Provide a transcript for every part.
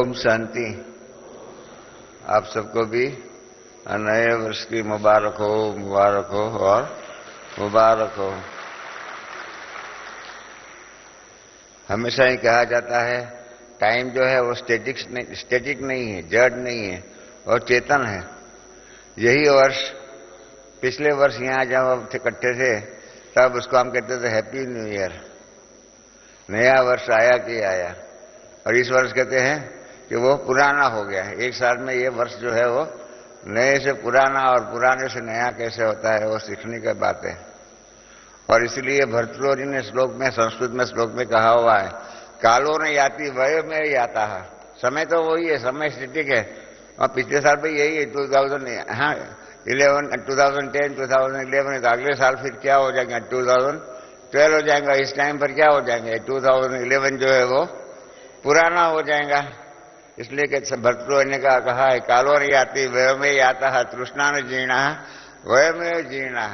ओम शांति। आप सबको भी नए वर्ष की मुबारक हो और मुबारक हो। हमेशा ही कहा जाता है टाइम जो है वो स्टेटिक नहीं है, जड़ नहीं है और चेतन है। यही वर्ष पिछले वर्ष यहाँ जब हम इकट्ठे थे तब उसको हम कहते थे हैप्पी न्यू ईयर। नया वर्ष आया कि आया, और इस वर्ष कहते हैं कि वो पुराना हो गया है। एक साल में ये वर्ष जो है वो नए से पुराना और पुराने से नया कैसे होता है वो सीखने की बात है। और इसलिए भर्तृहरि ने श्लोक में, संस्कृत में श्लोक में कहा हुआ है, कालो न याति वय में याता है। समय तो वही है, समय स्थितिक है। और पिछले साल भी यही है 2010, 2011, अगले साल फिर क्या हो जाएगा 2012 हो जाएगा। इस टाइम पर क्या हो जाएंगे 2011 जो है वो पुराना हो जाएगा। इसलिए कि भर्तृहरि ने कहा है कालो न याति वय में याता है, तृष्णा न जीर्णा वय में जीर्णा।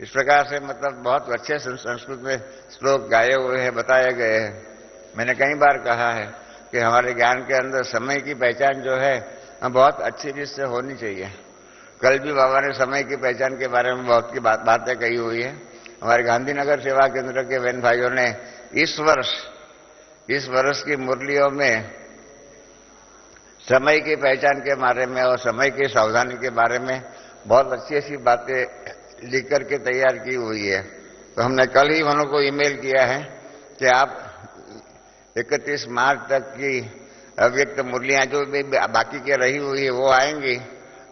इस प्रकार से मतलब बहुत अच्छे संस्कृत में श्लोक गाए हुए हैं, बताए गए हैं। मैंने कई बार कहा है कि हमारे ज्ञान के अंदर समय की पहचान जो है बहुत अच्छी रीत से होनी चाहिए। कल भी बाबा ने समय की पहचान के बारे में बहुत की बातें कही हुई है। हमारे गांधीनगर सेवा केंद्र के बहन भाइयों ने इस वर्ष की मुरलियों में समय की पहचान के बारे में और समय की सावधानी के बारे में बहुत अच्छी अच्छी बातें लिख करके तैयार की हुई है। तो हमने कल ही उन्हों को ईमेल किया है कि आप 31 मार्च तक की अव्यक्त मुरलियां जो भी बाकी के रही हुई है वो आएंगी,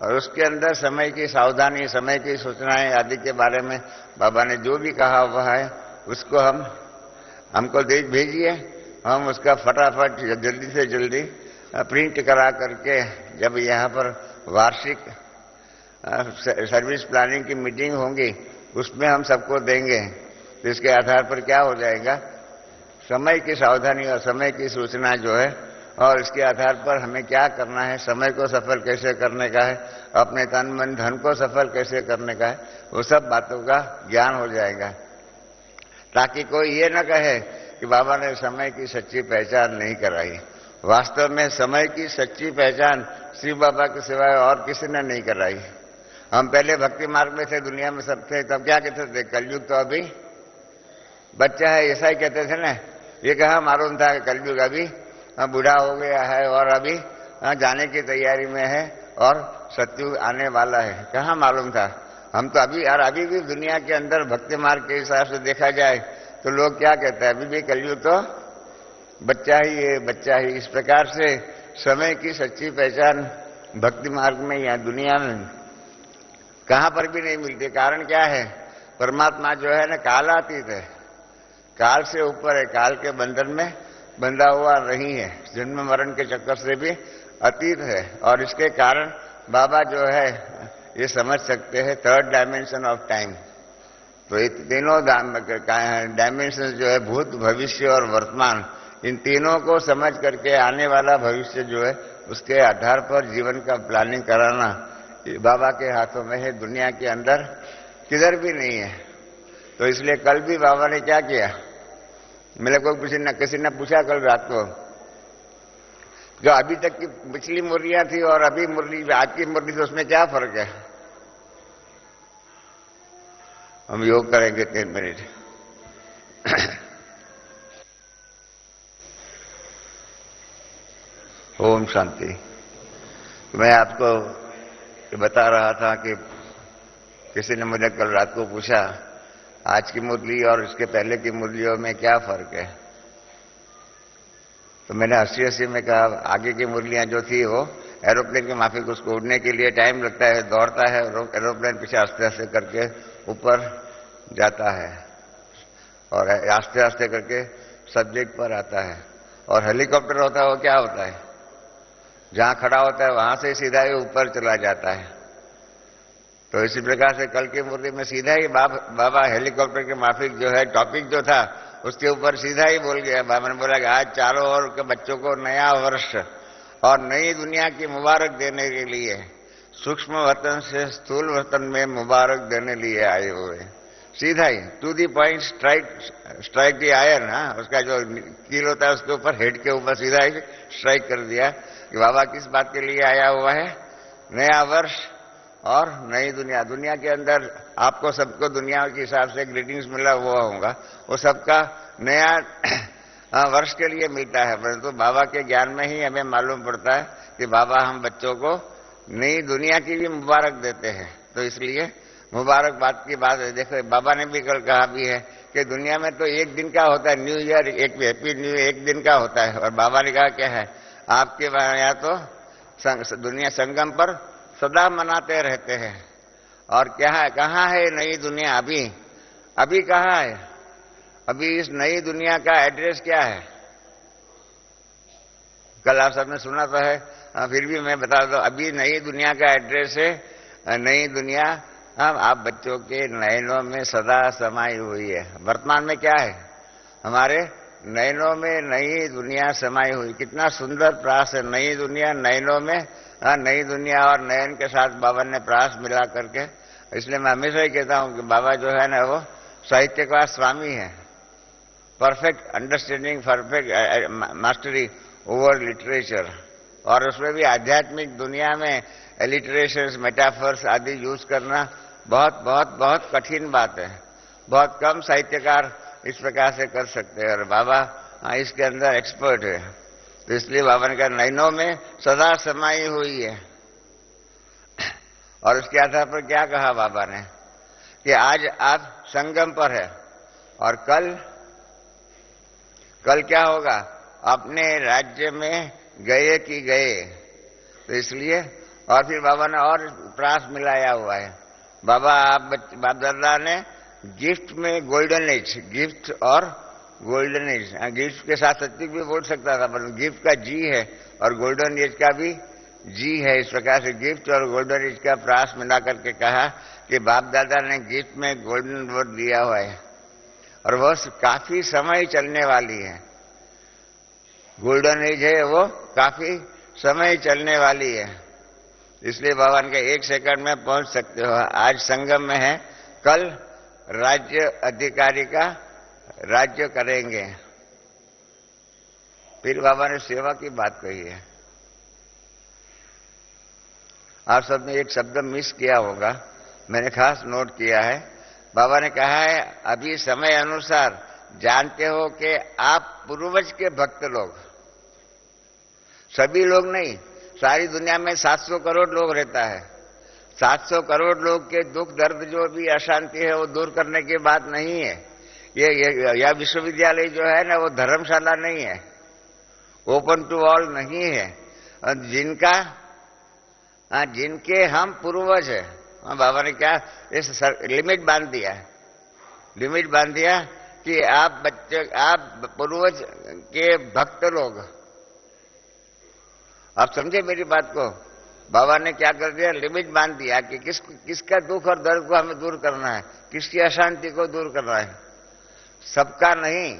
और उसके अंदर समय की सावधानी, समय की सूचनाएं आदि के बारे में बाबा ने जो भी कहा हुआ है उसको हमको भेजिए। हम उसका फटाफट जल्दी से जल्दी प्रिंट करा करके जब यहाँ पर वार्षिक सर्विस प्लानिंग की मीटिंग होंगी उसमें हम सबको देंगे। तो इसके आधार पर क्या हो जाएगा, समय की सावधानी और समय की सूचना जो है, और इसके आधार पर हमें क्या करना है, समय को सफल कैसे करने का है, अपने तन मन धन को सफल कैसे करने का है, वो सब बातों का ज्ञान हो जाएगा। ताकि कोई ये न कहे कि बाबा ने समय की सच्ची पहचान नहीं कराई। वास्तव में समय की सच्ची पहचान शिव बाबा के सिवाय और किसी ने नहीं कराई। हम पहले भक्ति मार्ग में थे, दुनिया में सब थे, तब क्या कहते थे, कलयुग तो अभी बच्चा है, ऐसा ही कहते थे ना। ये कहा मालूम था कि कलयुग अभी बूढ़ा हो गया है और अभी जाने की तैयारी में है और सतयुग आने वाला है। कहाँ मालूम था। हम तो अभी भी दुनिया के अंदर भक्ति मार्ग के हिसाब से देखा जाए तो लोग क्या कहते हैं, अभी भी कलयुग तो बच्चा ही है, बच्चा ही। इस प्रकार से समय की सच्ची पहचान भक्ति मार्ग में या दुनिया में कहां पर भी नहीं मिलती। कारण क्या है, परमात्मा जो है ना कालातीत है, काल से ऊपर है, काल के बंधन में बंधा हुआ नहीं है, जन्म मरण के चक्कर से भी अतीत है। और इसके कारण बाबा जो है ये समझ सकते हैं थर्ड डायमेंशन ऑफ टाइम। तो ये तीनों डायमेंशन जो है भूत, भविष्य और वर्तमान, इन तीनों को समझ करके आने वाला भविष्य जो है उसके आधार पर जीवन का प्लानिंग कराना बाबा के हाथों में है, दुनिया के अंदर किधर भी नहीं है। तो इसलिए कल भी बाबा ने क्या किया, मेरे को किसी ने पूछा कल रात को, जो अभी तक की पिछली मुरलियां थी और अभी मुरली आज की मुरली थी उसमें क्या फर्क है। हम योग करेंगे 3 मिनट। ओम शांति। मैं आपको बता रहा था कि किसी ने मुझे कल रात को पूछा आज की मुरली और इसके पहले की मुरलियों में क्या फर्क है। तो मैंने हंसी में कहा आगे की मुरलियां जो थी वो एरोप्लेन के माफिक, उसको उड़ने के लिए टाइम लगता है, दौड़ता है, एरोप्लेन पीछे आस्ते आस्ते करके ऊपर जाता है और आस्ते आस्ते करके सब्जेक्ट पर आता है। और हेलीकॉप्टर होता है वो क्या होता है, जहां खड़ा होता है वहां से सीधा ही ऊपर चला जाता है। तो इसी प्रकार से कल की मुरली में सीधा ही बाबा हेलीकॉप्टर के माफिक जो है टॉपिक जो था उसके ऊपर सीधा ही बोल गया। बाबा ने बोला कि आज चारों ओर के बच्चों को नया वर्ष और नई दुनिया की मुबारक देने के लिए सूक्ष्म वतन से स्थूल वतन में मुबारक देने लिए आए हुए। सीधा ही to the point strike the iron. उसका जो कील होता है उसके ऊपर, हेड के ऊपर सीधा ही स्ट्राइक कर दिया कि बाबा किस बात के लिए आया हुआ है। नया वर्ष और नई दुनिया। दुनिया के अंदर आपको सबको दुनिया के हिसाब से ग्रीटिंग्स मिला हुआ होगा, वो सबका नया वर्ष के लिए मिलता है, परंतु बाबा के ज्ञान में ही हमें मालूम पड़ता है कि बाबा हम बच्चों को नई दुनिया की भी मुबारक देते हैं। तो इसलिए मुबारकबाद की बात है। देखो बाबा ने भी कल कहा भी है कि दुनिया में तो एक दिन का होता है न्यू ईयर, एक हैप्पी न्यू ईयर एक दिन का होता है, और बाबा ने कहा क्या है, आपके यहाँ तो दुनिया संगम पर सदा मनाते रहते हैं। और क्या है, कहाँ है नई दुनिया? अभी कहाँ है? अभी इस नई दुनिया का एड्रेस क्या है? कल आप सबने सुना तो है, फिर भी मैं बता दूं, अभी नई दुनिया का एड्रेस है, नई दुनिया आप बच्चों के नयनों में सदा समाई हुई है। वर्तमान में क्या है? हमारे नयनों में नई दुनिया समाई हुई। कितना सुंदर प्रास है, नई दुनिया नयनों में। नई दुनिया और नयन के साथ बाबा ने प्रास मिला करके, इसलिए मैं हमेशा ही कहता हूं कि बाबा जो है ना वो साहित्य का स्वामी है। Perfect understanding, perfect mastery over literature. और उसमें भी आध्यात्मिक दुनिया में एलिटरेशंस, मेटाफर्स आदि यूज करना बहुत बहुत बहुत कठिन बात है। बहुत कम साहित्यकार इस प्रकार से कर सकते हैं, और बाबा इसके अंदर एक्सपर्ट है। तो इसलिए बाबा ने कहा नयनों में सदा समाई हुई है। और उसके आधार पर क्या कहा बाबा ने कि आज आप संगम पर है, और कल क्या होगा? अपने राज्य में गए कि गए। तो इसलिए और फिर बाबा ने और प्रास मिलाया हुआ है। बाप दादा ने गिफ्ट में गोल्डन एज, गिफ्ट और गोल्डन एज, गिफ्ट के साथ सत्युग भी बोल सकता था, पर गिफ्ट का जी है और गोल्डन एज का भी जी है। इस प्रकार से गिफ्ट और गोल्डन एज का प्रास मिला करके कहा कि बाप दादा ने गिफ्ट में गोल्डन वर्ड दिया हुआ है, और वह काफी समय चलने वाली है। गोल्डन एज है वो काफी समय चलने वाली है। इसलिए बाबा ने एक सेकंड में पहुंच सकते हो। आज संगम में है, कल राज्य अधिकारी का राज्य करेंगे। फिर बाबा ने सेवा की बात कही है। आप सबने एक शब्द मिस किया होगा, मैंने खास नोट किया है। बाबा ने कहा है अभी समय अनुसार जानते हो कि आप पूर्वज के भक्त लोग, सभी लोग नहीं, सारी दुनिया में 700 करोड़ लोग रहता है। 700 करोड़ लोग के दुख दर्द जो भी अशांति है वो दूर करने की बात नहीं है। यह विश्वविद्यालय जो है ना वो धर्मशाला नहीं है, ओपन टू ऑल नहीं है। जिनके हम पूर्वज है, बाबा ने क्या इस लिमिट बांध दिया, लिमिट बांध दिया कि आप पूर्वज के भक्त लोग। आप समझे मेरी बात को? बाबा ने क्या कर दिया, लिमिट बांध दिया कि किसका दुख और दर्द को हमें दूर करना है, किसकी अशांति को दूर करना है, सबका नहीं।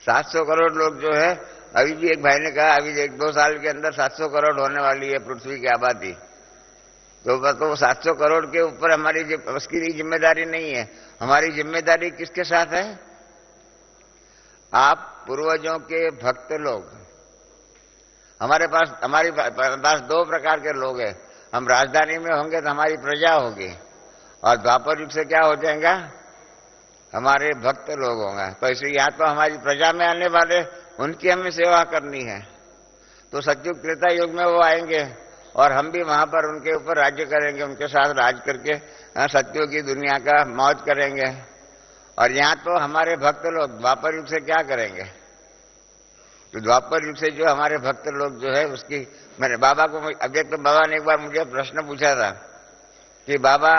700 करोड़ लोग जो है, अभी भी एक भाई ने कहा अभी 1-2 साल के अंदर 700 करोड़ होने वाली है पृथ्वी की आबादी। तो 700 करोड़ के ऊपर हमारी उसकी जिम्मेदारी नहीं है। हमारी जिम्मेदारी किसके साथ है? आप पूर्वजों के भक्त लोग। हमारे पास 2 प्रकार के लोग हैं। हम राजधानी में होंगे तो हमारी प्रजा होगी, और द्वापर युग से क्या हो जाएगा, हमारे भक्त लोग होंगे। तो इसलिए यहाँ तो हमारी प्रजा में आने वाले उनकी हमें सेवा करनी है। तो सतयुग त्रेता युग में वो आएंगे और हम भी वहां पर उनके ऊपर राज्य करेंगे, उनके साथ राज करके सतयुग की दुनिया का मौज करेंगे। और यहाँ तो हमारे भक्त लोग द्वापर युग से क्या करेंगे? तो द्वापर युग से जो हमारे भक्त लोग जो है उसकी, मैंने बाबा को अभी तो बाबा ने एक बार मुझे प्रश्न पूछा था कि बाबा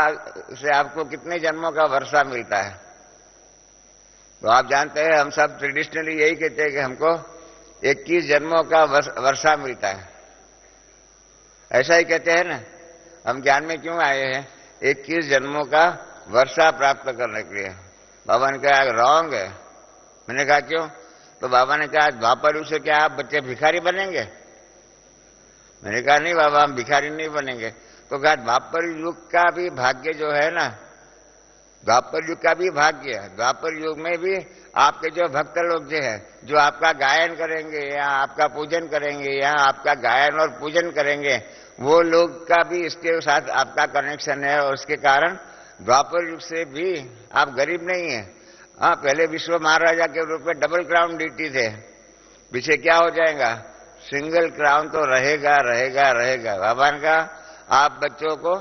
से आपको कितने जन्मों का वर्षा मिलता है? तो आप जानते हैं हम सब ट्रेडिशनली यही कहते हैं कि हमको 21 जन्मों का वर्षा मिलता है। ऐसा ही कहते हैं ना, हम ज्ञान में क्यों आए हैं? 21 जन्मों का वर्षा प्राप्त करने के लिए। बाबा ने कहा रॉन्ग है। मैंने कहा क्यों? तो बाबा ने कहा द्वापर युग से क्या आप बच्चे भिखारी बनेंगे? मैंने कहा नहीं बाबा, हम भिखारी नहीं बनेंगे। तो कहा द्वापर युग का भी भाग्य जो है ना, द्वापर युग का भी भाग्य है। द्वापर युग में भी आपके जो भक्त लोग जो है, जो आपका गायन करेंगे या आपका पूजन करेंगे या आपका गायन और पूजन करेंगे, वो लोग का भी इसके साथ आपका कनेक्शन है। और उसके कारण द्वापर युग से भी आप गरीब नहीं है। हाँ, पहले विश्व महाराजा के रूप में डबल क्राउन डीटी थे, पीछे क्या हो जाएगा? सिंगल क्राउन तो रहेगा रहेगा रहेगा। भगवान का आप बच्चों को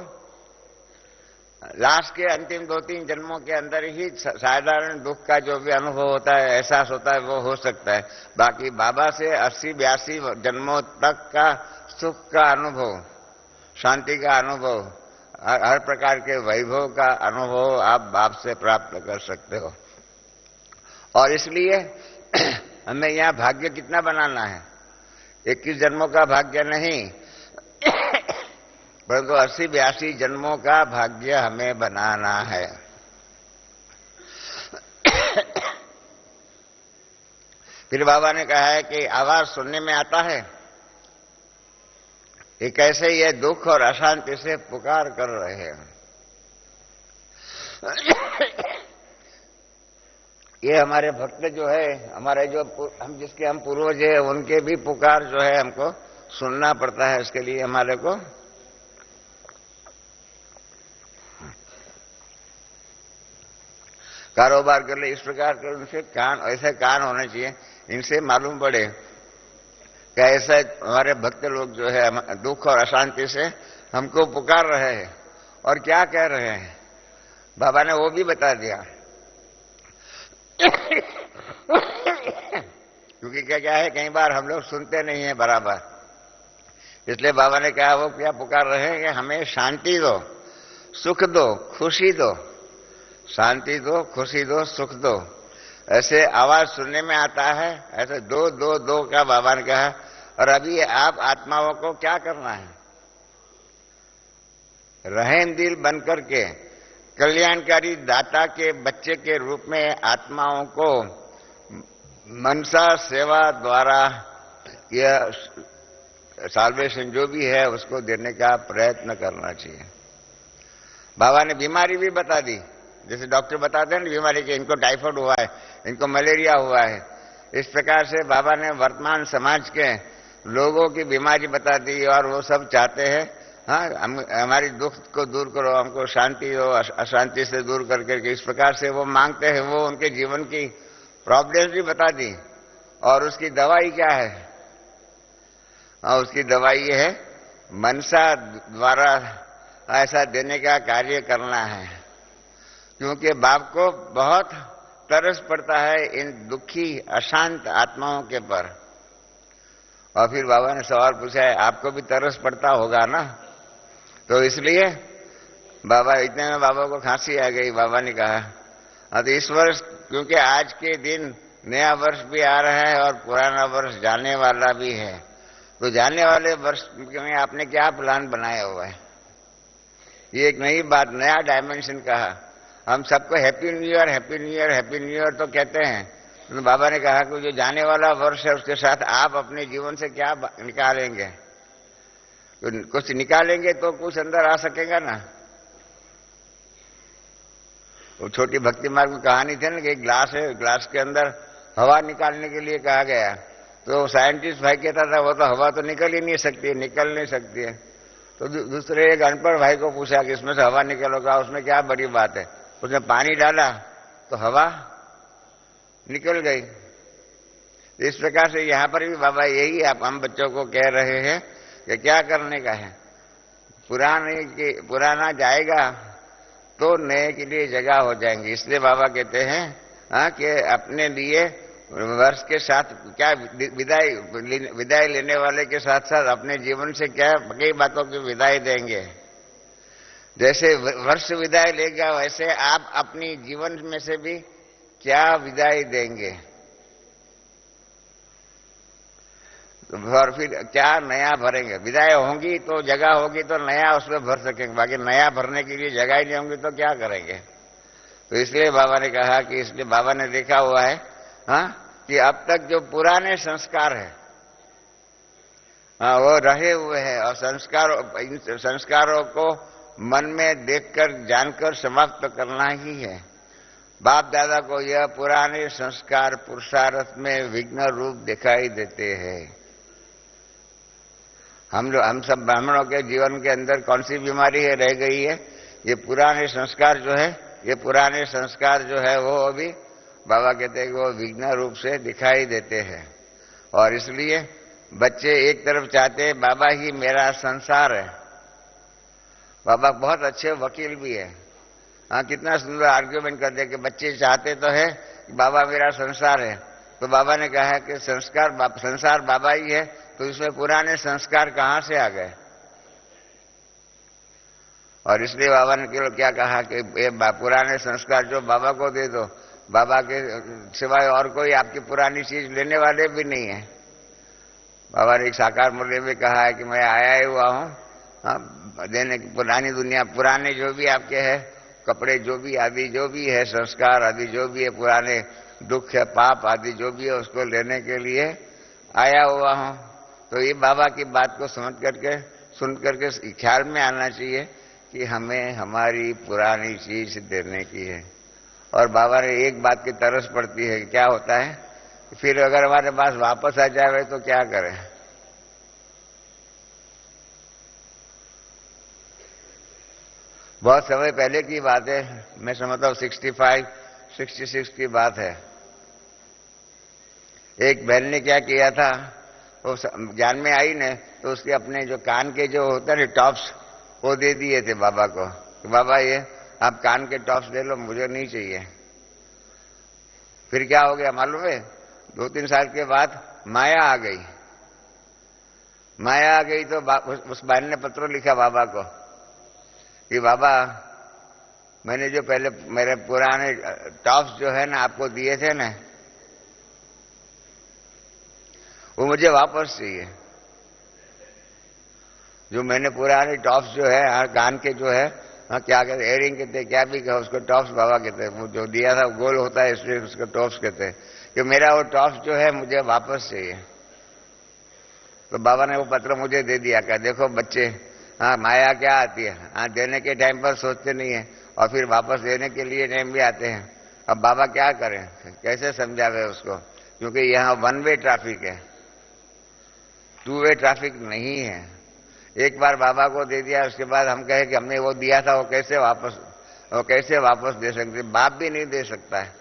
लास्ट के अंतिम 2-3 जन्मों के अंदर ही साधारण दुख का जो भी अनुभव होता है, एहसास होता है, वो हो सकता है। बाकी बाबा से 80-82 जन्मों तक का सुख का अनुभव, शांति का अनुभव, हर प्रकार के वैभव का अनुभव आप बाप से प्राप्त कर सकते हो। और इसलिए हमें यहाँ भाग्य कितना बनाना है? 21 जन्मों का भाग्य नहीं, परंतु 80-82 जन्मों का भाग्य हमें बनाना है। फिर बाबा ने कहा है कि आवाज सुनने में आता है कि कैसे ये दुख और अशांति से पुकार कर रहे हैं। ये हमारे भक्त जो है, हमारे जो हम जिसके हम पूर्वज है, उनके भी पुकार जो है हमको सुनना पड़ता है। इसके लिए हमारे को कारोबार कर ले इस प्रकार के उनसे कान, ऐसे कान होने चाहिए, इनसे मालूम पड़े कि ऐसा हमारे भक्त लोग जो है दुख और अशांति से हमको पुकार रहे हैं और क्या कह रहे हैं। बाबा ने वो भी बता दिया। क्योंकि क्या है, कई बार हम लोग सुनते नहीं है बराबर, इसलिए बाबा ने कहा वो क्या पुकार रहे हैं कि हमें शांति दो, सुख दो, खुशी दो, शांति दो, खुशी दो, सुख दो। ऐसे आवाज सुनने में आता है। ऐसे 2-2-2 का बाबा ने कहा। और अभी आप आत्माओं को क्या करना है? रहम दिल बनकर के कल्याणकारी दाता के बच्चे के रूप में आत्माओं को मनसा सेवा द्वारा यह साल्वेशन जो भी है उसको देने का प्रयत्न करना चाहिए। बाबा ने बीमारी भी बता दी, जैसे डॉक्टर बताते हैं ना बीमारी की, इनको टाइफाइड हुआ है, इनको मलेरिया हुआ है। इस प्रकार से बाबा ने वर्तमान समाज के लोगों की बीमारी बता दी और वो सब चाहते हैं, हाँ हमारी दुख को दूर करो, हमको शांति हो, अशांति से दूर करके इस प्रकार से वो मांगते हैं। वो उनके जीवन की प्रॉब्लम्स भी बता दी और उसकी दवाई क्या है? हाँ, उसकी दवाई ये है मनसा द्वारा ऐसा देने का कार्य करना है। क्योंकि बाप को बहुत तरस पड़ता है इन दुखी अशांत आत्माओं के पर। और फिर बाबा ने सवाल पूछा है, आपको भी तरस पड़ता होगा ना? तो इसलिए बाबा, इतने में बाबा को खांसी आ गई। बाबा ने कहा, हाँ तो इस वर्ष, क्योंकि आज के दिन नया वर्ष भी आ रहा है और पुराना वर्ष जाने वाला भी है, तो जाने वाले वर्ष में आपने क्या प्लान बनाया हुआ है? ये एक नई बात, नया डायमेंशन कहा। हम सबको happy new year, happy new year, happy new year तो कहते हैं, तो बाबा ने कहा कि जो जाने वाला वर्ष है उसके साथ आप अपने जीवन से क्या निकालेंगे? तो कुछ निकालेंगे तो कुछ अंदर आ सकेगा ना। वो छोटी भक्ति मार्ग में कहानी थी ना कि एक ग्लास है, ग्लास के अंदर हवा निकालने के लिए कहा गया, तो साइंटिस्ट भाई कहता था वो तो हवा तो निकल ही नहीं सकती, निकल नहीं सकती है। तो दूसरे एक अनपढ़ भाई को पूछा कि इसमें से हवा निकलोगा, उसमें क्या बड़ी बात है? उसने पानी डाला तो हवा निकल गई। इस प्रकार से यहां पर भी बाबा यही आप हम बच्चों को कह रहे हैं कि क्या करने का है। पुराना जाएगा तो नए के लिए जगह हो जाएंगे। इसलिए बाबा कहते हैं कि अपने लिए वर्ष के साथ क्या विदाई लेने वाले के साथ साथ अपने जीवन से क्या कई बातों की विदाई देंगे। जैसे वर्ष विदाई लेगा वैसे आप अपनी जीवन में से भी क्या विदाई देंगे, और फिर क्या नया भरेंगे। विदाई होंगी तो जगह होगी तो नया उसमें भर सकेंगे, बाकी नया भरने के लिए जगह ही नहीं होंगी तो क्या करेंगे। तो इसलिए बाबा ने कहा कि इसलिए बाबा ने देखा हुआ है कि अब तक जो पुराने संस्कार है वो रहे हुए हैं और संस्कारों को मन में देखकर जानकर समाप्त करना ही है। बाप दादा को यह पुराने संस्कार पुरुषार्थ में विघ्न रूप दिखाई देते हैं। हम सब ब्राह्मणों के जीवन के अंदर कौन सी बीमारी है रह गई है? ये पुराने संस्कार जो है, ये पुराने संस्कार जो है वो अभी बाबा कहते हैं कि वो विघ्न रूप से दिखाई देते हैं। और इसलिए बच्चे एक तरफ चाहते हैं बाबा ही मेरा संसार है। बाबा बहुत अच्छे वकील भी है। हाँ, कितना सुंदर आर्ग्यूमेंट करते हैं कि बच्चे चाहते तो है कि बाबा मेरा संसार है। तो बाबा ने कहा कि संसार बाबा ही है, तो इसमें पुराने संस्कार कहां से आ गए? और इसलिए बाबा ने केवल क्या कहा कि ये पुराने संस्कार जो बाबा को दे दो, बाबा के सिवाय और कोई आपकी पुरानी चीज लेने वाले भी नहीं है। बाबा ने एक साकार मूल्य में कहा है कि मैं आया ही हुआ हूं देने की पुरानी दुनिया, पुराने जो भी आपके है कपड़े, जो भी आदि जो भी है संस्कार आदि जो भी है, पुराने दुख है पाप आदि जो भी है, उसको लेने के लिए आया हुआ हूं। तो ये बाबा की बात को समझ करके सुन करके ख्याल में आना चाहिए कि हमें हमारी पुरानी चीज देने की है। और बाबा ने एक बात की तरस पड़ती है कि क्या होता है, फिर अगर हमारे पास वापस आ जाए तो क्या करें? बहुत समय पहले की बात है, मैं समझता हूं 65, 66 की बात है। एक बहन ने क्या किया था, वो ज्ञान में आई ने, तो उसके अपने जो कान के जो होता है टॉप्स, वो दे दिए थे बाबा को कि बाबा ये आप कान के टॉप्स ले लो, मुझे नहीं चाहिए। फिर क्या हो गया मालूम है? 2-3 साल के बाद माया आ गई। माया आ गई तो उस बहन ने पत्र लिखा बाबा को कि बाबा मैंने जो पहले मेरे पुराने टॉप्स जो है ना आपको दिए थे ना, वो मुझे वापस चाहिए। जो मैंने पुराने टॉप्स जो है कान के जो है क्या कहते, एयरिंग कहते, क्या भी कहो उसको, टॉप्स बाबा कहते हैं। वो जो दिया था गोल होता है इसलिए उसको टॉप्स कहते हैं कि मेरा वो टॉप्स जो है मुझे वापस चाहिए। तो बाबा ने वो पत्र मुझे दे दिया, कहा देखो बच्चे, हाँ माया क्या आती है, हाँ देने के टाइम पर सोचते नहीं है और फिर वापस देने के लिए टाइम भी आते हैं। अब बाबा क्या करें, कैसे समझावे उसको? क्योंकि यहाँ 1 वे ट्रैफिक है, 2 वे ट्रैफिक नहीं है। एक बार बाबा को दे दिया, उसके बाद हम कहे कि हमने वो दिया था, वो कैसे वापस दे सकते? बाप भी नहीं दे सकता है,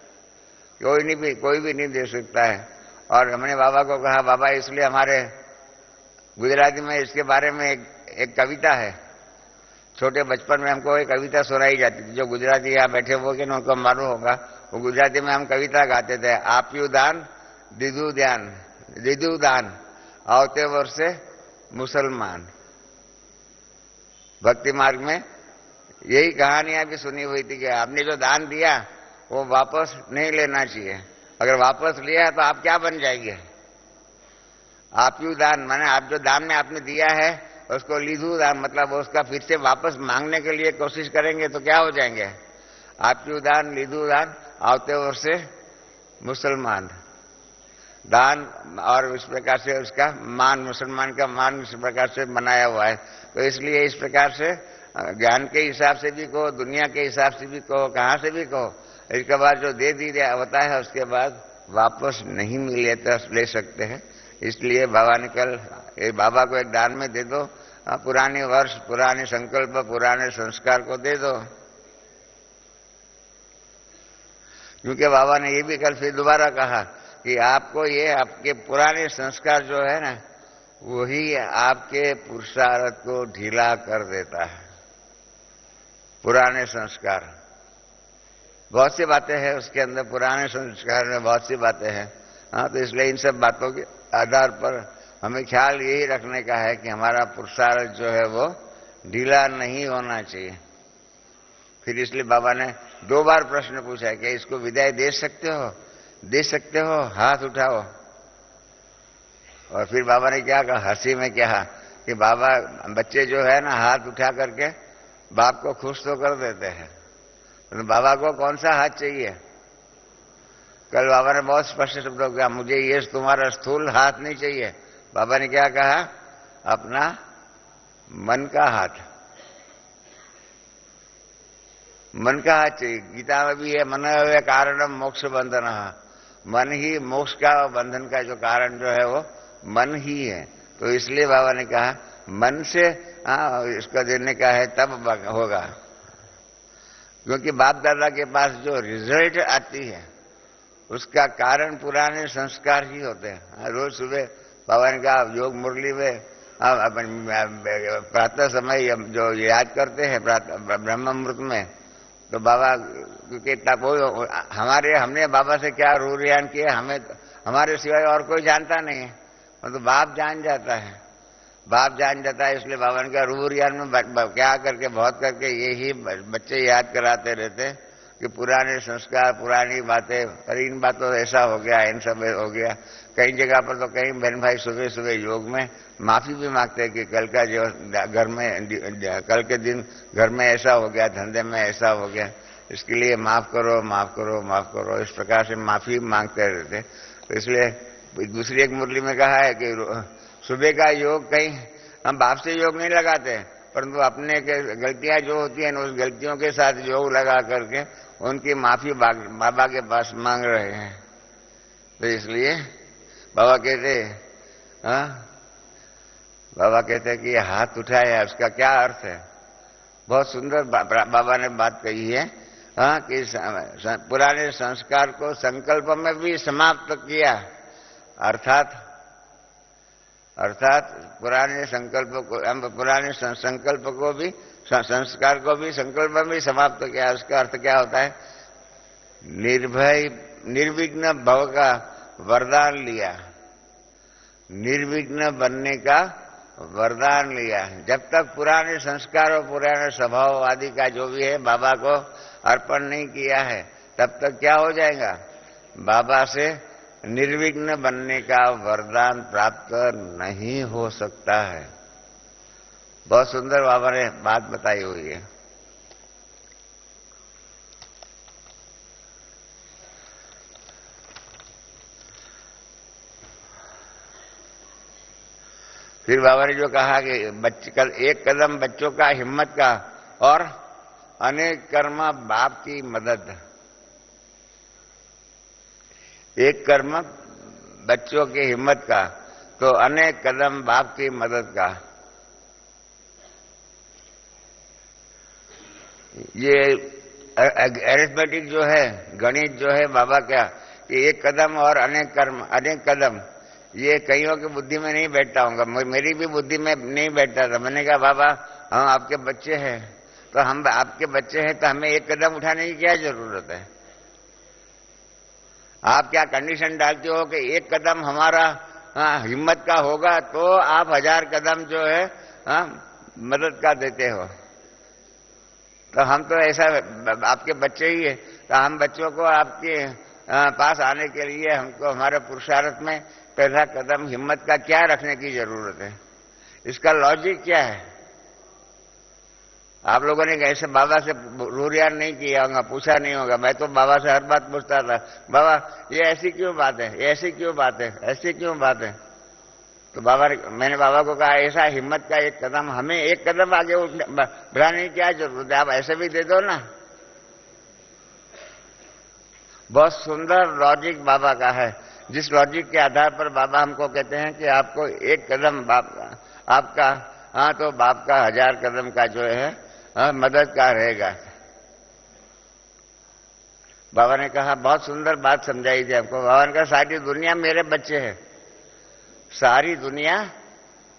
कोई भी नहीं दे सकता है। और हमने बाबा को कहा बाबा इसलिए हमारे गुजराती में इसके बारे में एक कविता है। छोटे बचपन में हमको एक कविता सुनाई जाती थी, जो गुजराती यहाँ बैठे हो कि उनको मालूम होगा, वो गुजराती में हम कविता गाते थे, आप्यू दान दीदू दान आवते वर्षे मुसलमान। भक्ति मार्ग में यही कहानियां भी सुनी हुई थी कि आपने जो दान दिया वो वापस नहीं लेना चाहिए। अगर वापस लिया तो आप क्या बन जाएंगे? आप यू दान माने आप जो दान में आपने दिया है उसको लीधू दान, मतलब उसका फिर से वापस मांगने के लिए कोशिश करेंगे तो क्या हो जाएंगे? आप यू दान लीधू दान आवते वर्षे मुसलमान। दान और इस प्रकार से उसका मान, मुसलमान का मान इस प्रकार से बनाया हुआ है। तो इसलिए इस प्रकार से ज्ञान के हिसाब से भी कहो, दुनिया के हिसाब से भी कहो, कहां से भी कहो, इसके बाद जो दे दिया होता है उसके बाद वापस नहीं मिले तो ले सकते हैं। इसलिए बाबा ने कल बाबा को एक दान में दे दो, पुराने वर्ष, पुराने संकल्प, पुराने संस्कार को दे दो। क्योंकि बाबा ने ये भी कल फिर दोबारा कहा कि आपको ये आपके पुराने संस्कार जो है ना, वही आपके पुरुषार्थ को ढीला कर देता है। पुराने संस्कार, बहुत सी बातें हैं उसके अंदर, पुराने संस्कार में बहुत सी बातें हैं। हाँ, तो इसलिए इन सब बातों के आधार पर हमें ख्याल यही रखने का है कि हमारा पुरुषार्थ जो है वो ढीला नहीं होना चाहिए। फिर इसलिए बाबा ने 2 बार प्रश्न पूछा है कि इसको विदाई दे सकते हो, हाथ उठाओ। और फिर बाबा ने क्या कहा, हंसी में कहा कि बाबा बच्चे जो है ना हाथ उठा करके बाप को खुश तो कर देते हैं, तो बाबा को कौन सा हाथ चाहिए? कल बाबा ने बहुत स्पष्ट शब्दों में कहा मुझे ये तुम्हारा स्थूल हाथ नहीं चाहिए। बाबा ने क्या कहा? अपना मन का हाथ। मन का गीता में भी है, मन है कारणम मोक्ष बंधन। मन ही मोक्ष का और बंधन का जो कारण जो है वो मन ही है। तो इसलिए बाबा ने कहा मन से इसका देने का है तब होगा, क्योंकि बाप दादा के पास जो रिजल्ट आती है उसका कारण पुराने संस्कार ही होते हैं। रोज सुबह बाबा ने कहा योग मुरली में प्रातः समय जो याद करते हैं ब्रह्मअमृत में, तो बाबा क्योंकि कोई हमने बाबा से क्या रूरियान किया, हमें हमारे सिवाय और कोई जानता नहीं है, तो बाप जान जाता है, बाप जान जाता है। इसलिए बाबा ने कहा रूरियान में क्या करके बहुत करके यही बच्चे याद कराते रहते कि पुराने संस्कार पुरानी बातें, अरे इन बातों ऐसा हो गया, इन सब हो गया। कई जगह पर तो कई बहन भाई सुबह सुबह योग में माफी भी मांगते हैं कि कल का जो घर में कल के दिन घर में ऐसा हो गया, धंधे में ऐसा हो गया, इसके लिए माफ करो माफ करो माफ करो, इस प्रकार से माफी मांगते रहते। तो इसलिए दूसरी एक मुरली में कहा है कि सुबह का योग कहीं हम बाप से योग नहीं लगाते, परंतु अपने के गलतियां जो होती हैं उस गलतियों के साथ योग लगा करके उनकी माफी बाबा के पास मांग रहे हैं। तो इसलिए बाबा कहते कि हाथ उठाया, उसका क्या अर्थ है? बहुत सुंदर बाबा ने बात कही है कि पुराने संस्कार को संकल्प में भी समाप्त किया, अर्थात पुराने संकल्प को भी संस्कार को भी संकल्प में भी समाप्त किया। उसका अर्थ क्या होता है? निर्विघ्न भव का वरदान लिया, निर्विघ्न बनने का वरदान लिया। जब तक पुराने संस्कार और पुराने स्वभाव आदि का जो भी है बाबा को अर्पण नहीं किया है, तब तक क्या हो जाएगा? बाबा से निर्विघ्न बनने का वरदान प्राप्त नहीं हो सकता है। बहुत सुंदर बाबा ने बात बताई हुई है। फिर बाबा ने जो कहा कि एक कदम बच्चों का हिम्मत का और अनेक कर्म बाप की मदद। एक कर्म बच्चों की हिम्मत का तो अनेक कदम बाप की मदद का। ये अरिथमेटिक जो है, गणित जो है बाबा क्या कि एक कदम और अनेक कर्म अनेक कदम, ये कईयों की बुद्धि में नहीं बैठता होगा, मेरी भी बुद्धि में नहीं बैठता था। मैंने कहा बाबा हम आपके बच्चे हैं, तो हम आपके बच्चे हैं तो हमें एक कदम उठाने की क्या जरूरत है? आप क्या कंडीशन डालते हो कि एक कदम हमारा हिम्मत का होगा तो आप 1000 कदम जो है मदद का देते हो। तो हम तो ऐसा आपके बच्चे ही है, तो हम बच्चों को आपके पास आने के लिए हमको हमारे पुरुषार्थ में पहला कदम हिम्मत का क्या रखने की जरूरत है? इसका लॉजिक क्या है? आप लोगों ने ऐसे बाबा से रूरियान नहीं किया होगा, पूछा नहीं होगा। मैं तो बाबा से हर बात पूछता था, बाबा ये ऐसी क्यों बात है, ये ऐसी क्यों बात है, ऐसी क्यों बात है? तो मैंने बाबा को कहा ऐसा हिम्मत का एक कदम, हमें एक कदम आगे बढ़ाने की क्या जरूरत है, आप ऐसे भी दे दो ना। बहुत सुंदर लॉजिक बाबा का है, जिस लॉजिक के आधार पर बाबा हमको कहते हैं कि आपको एक कदम आपका तो बाप का 1000 कदम का जो है मदद का रहेगा। बाबा ने कहा, बहुत सुंदर बात समझाई थी आपको। बाबा ने कहा सारी दुनिया मेरे बच्चे हैं, सारी दुनिया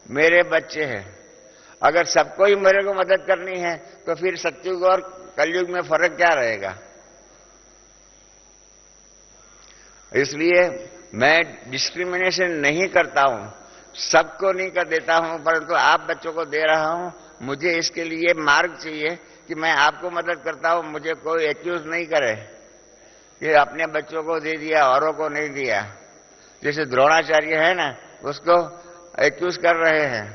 मेरे बच्चे हैं। अगर सबको ही मेरे को मदद करनी है तो फिर सतयुग और कलयुग में फर्क क्या रहेगा? इसलिए मैं डिस्क्रिमिनेशन नहीं करता हूं, सबको नहीं कर देता हूं, परंतु आप बच्चों को दे रहा हूं। मुझे इसके लिए मार्ग चाहिए कि मैं आपको मदद करता हूं, मुझे कोई एक्यूज नहीं करे कि अपने बच्चों को दे दिया औरों को नहीं दिया। जैसे द्रोणाचार्य है ना, उसको एक्यूज कर रहे हैं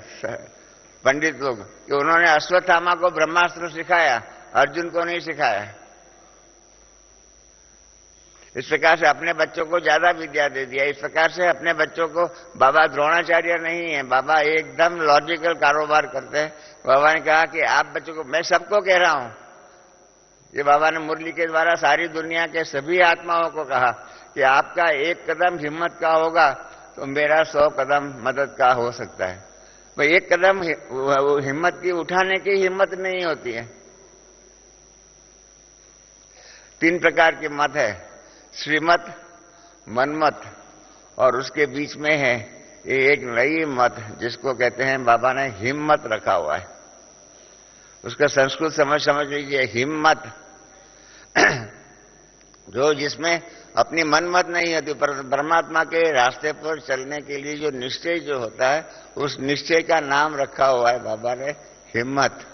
पंडित लोग कि उन्होंने अश्वत्थामा को ब्रह्मास्त्र सिखाया, अर्जुन को नहीं सिखाया। इस प्रकार से अपने बच्चों को ज्यादा विद्या दे दिया। इस प्रकार से अपने बच्चों को बाबा द्रोणाचार्य नहीं है, बाबा एकदम लॉजिकल कारोबार करते हैं। बाबा ने कहा कि आप बच्चों को, मैं सबको कह रहा हूं, ये बाबा ने मुरली के द्वारा सारी दुनिया के सभी आत्माओं को कहा कि आपका एक कदम हिम्मत का होगा तो मेरा 100 कदम मदद का हो सकता है। भाई एक कदम हिम्मत की उठाने की हिम्मत नहीं होती है। 3 प्रकार के मत है, श्रीमत, मनमत और उसके बीच में है ये एक नई मत जिसको कहते हैं बाबा ने हिम्मत रखा हुआ है। उसका संस्कृत समझ लीजिए, हिम्मत जो जिसमें अपनी मनमत नहीं होती, पर परमात्मा के रास्ते पर चलने के लिए जो निश्चय जो होता है उस निश्चय का नाम रखा हुआ है बाबा ने हिम्मत।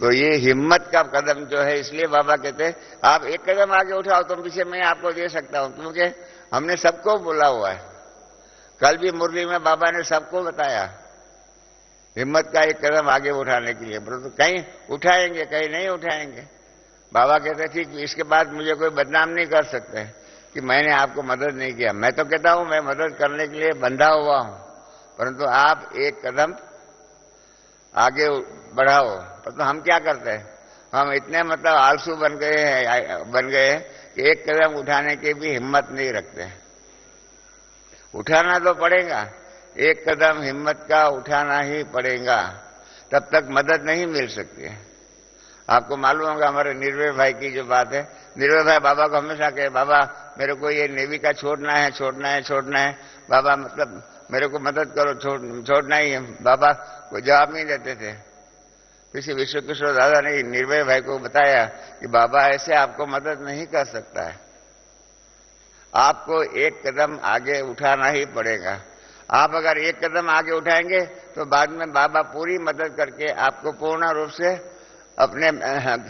तो ये हिम्मत का कदम जो है, इसलिए बाबा कहते हैं आप एक कदम आगे उठाओ तो पीछे मैं आपको दे सकता हूं, क्योंकि हमने सबको बोला हुआ है। कल भी मुरली में बाबा ने सबको बताया हिम्मत का एक कदम आगे उठाने के लिए, परंतु कहीं उठाएंगे कहीं नहीं उठाएंगे। बाबा कहते ठीक, इसके बाद मुझे कोई बदनाम नहीं कर सकते कि मैंने आपको मदद नहीं किया। मैं तो कहता हूं मैं मदद करने के लिए बंधा हुआ हूं, परंतु आप एक कदम आगे बढ़ाओ। तो हम क्या करते हैं, हम इतने मतलब आलसू बन गए हैं कि एक कदम उठाने की भी हिम्मत नहीं रखते। उठाना तो पड़ेगा, एक कदम हिम्मत का उठाना ही पड़ेगा, तब तक मदद नहीं मिल सकती है। आपको मालूम होगा हमारे निर्भय भाई की जो बात है, निर्भय भाई बाबा को हमेशा कहे बाबा मेरे को ये नेवी का छोड़ना है बाबा, मतलब मेरे को मदद करो, छोड़ना ही है। बाबा कोई जवाब नहीं देते थे। किसी विश्व किशोर दादा ने निर्भय भाई को बताया कि बाबा ऐसे आपको मदद नहीं कर सकता है, आपको एक कदम आगे उठाना ही पड़ेगा। आप अगर एक कदम आगे उठाएंगे तो बाद में बाबा पूरी मदद करके आपको पूर्ण रूप से अपने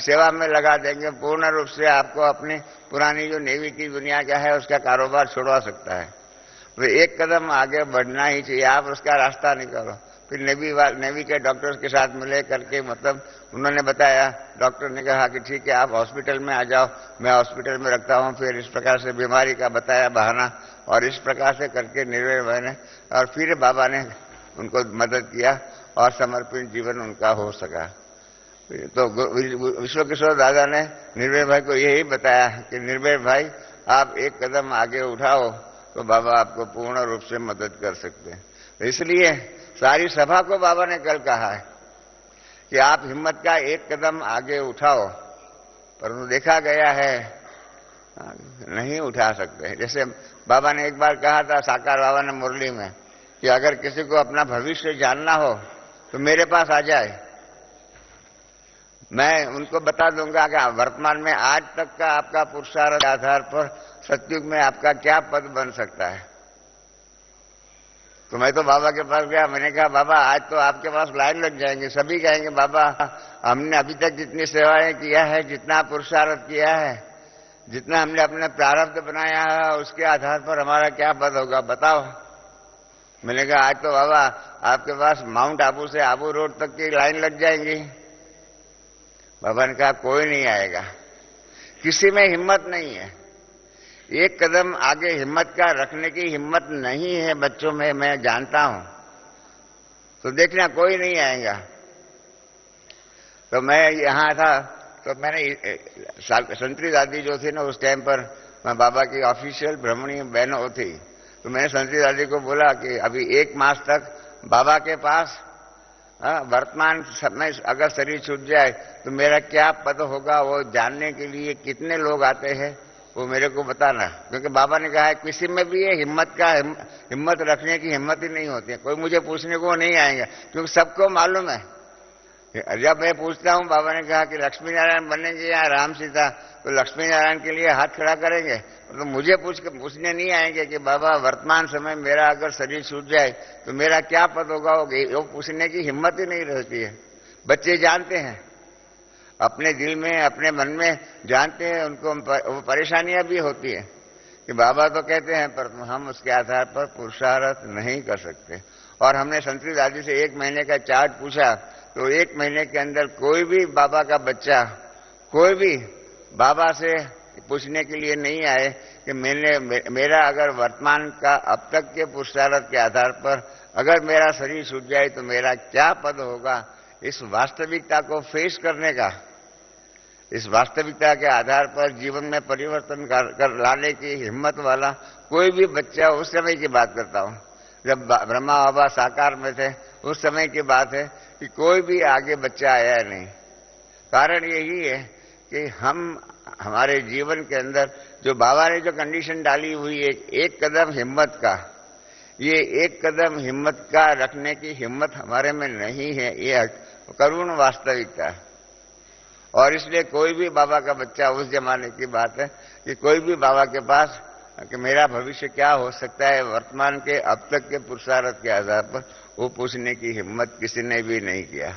सेवा में लगा देंगे, पूर्ण रूप से आपको अपनी पुरानी जो नेवी की दुनिया का है उसका कारोबार छुड़वा सकता है। तो एक कदम आगे बढ़ना ही चाहिए, आप उसका रास्ता नहीं करो। फिर नेवी के डॉक्टर्स के साथ मिले करके, मतलब उन्होंने बताया, डॉक्टर ने कहा कि ठीक है आप हॉस्पिटल में आ जाओ, मैं हॉस्पिटल में रखता हूं। फिर इस प्रकार से बीमारी का बताया बहाना, और इस प्रकार से करके निर्भय भाई ने, और फिर बाबा ने उनको मदद किया और समर्पित जीवन उनका हो सका। तो विश्व किशोर दादा ने निर्भय भाई को यही बताया कि निर्भय भाई आप एक कदम आगे उठाओ तो बाबा आपको पूर्ण रूप से मदद कर सकते हैं। तो इसलिए सारी सभा को बाबा ने कल कहा है कि आप हिम्मत का एक कदम आगे उठाओ, परंतु देखा गया है नहीं उठा सकते। जैसे बाबा ने एक बार कहा था, साकार बाबा ने मुरली में, कि अगर किसी को अपना भविष्य जानना हो तो मेरे पास आ जाए, मैं उनको बता दूंगा कि वर्तमान में आज तक का आपका पुरुषार्थ के आधार पर सतयुग में आपका क्या पद बन सकता है। तो मैं तो बाबा के पास गया, मैंने कहा बाबा आज तो आपके पास लाइन लग जाएंगे, सभी कहेंगे बाबा हमने अभी तक जितनी सेवाएं किया है, जितना पुरुषार्थ किया है, जितना हमने अपने प्रारब्ध बनाया है, उसके आधार पर हमारा क्या पद होगा बताओ। मैंने कहा आज तो बाबा आपके पास माउंट आबू से आबू रोड तक की लाइन लग जाएंगी। बाबा ने कहा कोई नहीं आएगा, किसी में हिम्मत नहीं है, एक कदम आगे हिम्मत का रखने की हिम्मत नहीं है बच्चों में, मैं जानता हूं, तो देखना कोई नहीं आएगा। तो मैं यहां था तो मैंने संतरी दादी जो थी ना उस टाइम पर, मैं बाबा की ऑफिशियल ब्राह्मणी बहन थी, तो मैंने संतरी दादी को बोला कि अभी 1 मास तक बाबा के पास वर्तमान समय अगर शरीर छूट जाए तो मेरा क्या पद होगा, वो जानने के लिए कितने लोग आते हैं वो मेरे को बताना। क्योंकि बाबा ने कहा है किसी में भी ये हिम्मत रखने की हिम्मत ही नहीं होती है, कोई मुझे पूछने को नहीं आएगा, क्योंकि सबको मालूम है। जब मैं पूछता हूं, बाबा ने कहा कि लक्ष्मी नारायण बनेंगे या राम सीता, तो लक्ष्मी नारायण के लिए हाथ खड़ा करेंगे, तो मुझे पूछने नहीं आएंगे कि बाबा वर्तमान समय मेरा अगर शरीर छूट जाए तो मेरा क्या पद होगा, वो पूछने की हिम्मत ही नहीं रहती है। बच्चे जानते हैं, अपने दिल में अपने मन में जानते हैं, उनको वो परेशानियां भी होती है कि बाबा तो कहते हैं पर हम उसके आधार पर पुरुषार्थ नहीं कर सकते। और हमने संतरी दादी से 1 महीने का चार्ट पूछा, तो 1 महीने के अंदर कोई भी बाबा का बच्चा, कोई भी बाबा से पूछने के लिए नहीं आए कि मेरा अगर वर्तमान का अब तक के पुरुषार्थ के आधार पर अगर मेरा शरीर छूट जाए तो मेरा क्या पद होगा, इस वास्तविकता को फेस करने का, इस वास्तविकता के आधार पर जीवन में परिवर्तन कर लाने की हिम्मत वाला कोई भी बच्चा, उस समय की बात करता हूं जब ब्रह्मा बाबा साकार में थे, उस समय की बात है कि कोई भी आगे बच्चा आया नहीं। कारण यही है कि हमारे जीवन के अंदर जो बाबा ने जो कंडीशन डाली हुई है, एक कदम हिम्मत का, ये एक कदम हिम्मत का रखने की हिम्मत हमारे में नहीं है, ये करुण वास्तविकता है। और इसलिए कोई भी बाबा का बच्चा, उस जमाने की बात है कि कोई भी बाबा के पास कि मेरा भविष्य क्या हो सकता है, वर्तमान के अब तक के पुरुषार्थ के आधार पर वो पूछने की हिम्मत किसी ने भी नहीं किया।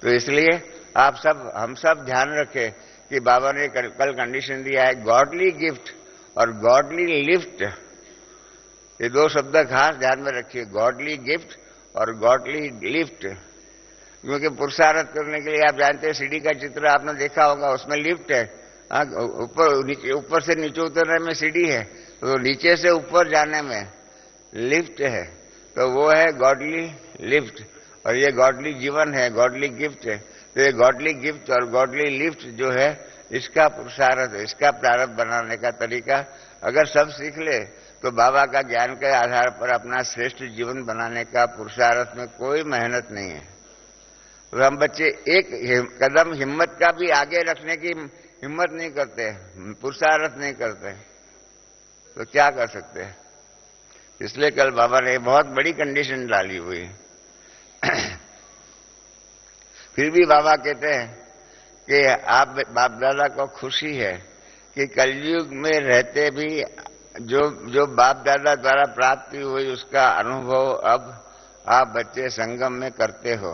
तो इसलिए हम सब ध्यान रखें कि बाबा ने कल कंडीशन दिया है, गॉडली गिफ्ट और गॉडली लिफ्ट, ये दो शब्द खास ध्यान में रखिए, गॉडली गिफ्ट और गॉडली लिफ्ट। क्योंकि पुरुषार्थ करने के लिए आप जानते हैं, सीढ़ी का चित्र आपने देखा होगा, उसमें लिफ्ट है, ऊपर से नीचे उतरने में सीढ़ी है, तो नीचे से ऊपर जाने में लिफ्ट है, तो वो है गॉडली लिफ्ट। और ये गॉडली जीवन है, गॉडली गिफ्ट है। तो ये गॉडली गिफ्ट और गॉडली लिफ्ट जो है, इसका पुरुषार्थ, इसका प्रारब्ध बनाने का तरीका अगर सब सीख ले तो बाबा का ज्ञान के आधार पर अपना श्रेष्ठ जीवन बनाने का पुरुषार्थ में कोई मेहनत नहीं है। तो हम बच्चे एक कदम हिम्मत का भी आगे रखने की हिम्मत नहीं करते, पुरुषार्थ नहीं करते, तो क्या कर सकते हैं। इसलिए कल बाबा ने बहुत बड़ी कंडीशन डाली हुई। फिर भी बाबा कहते हैं कि आप बाप दादा को खुशी है कि कलयुग में रहते भी जो बाप दादा द्वारा प्राप्ति हुई उसका अनुभव अब आप बच्चे संगम में करते हो,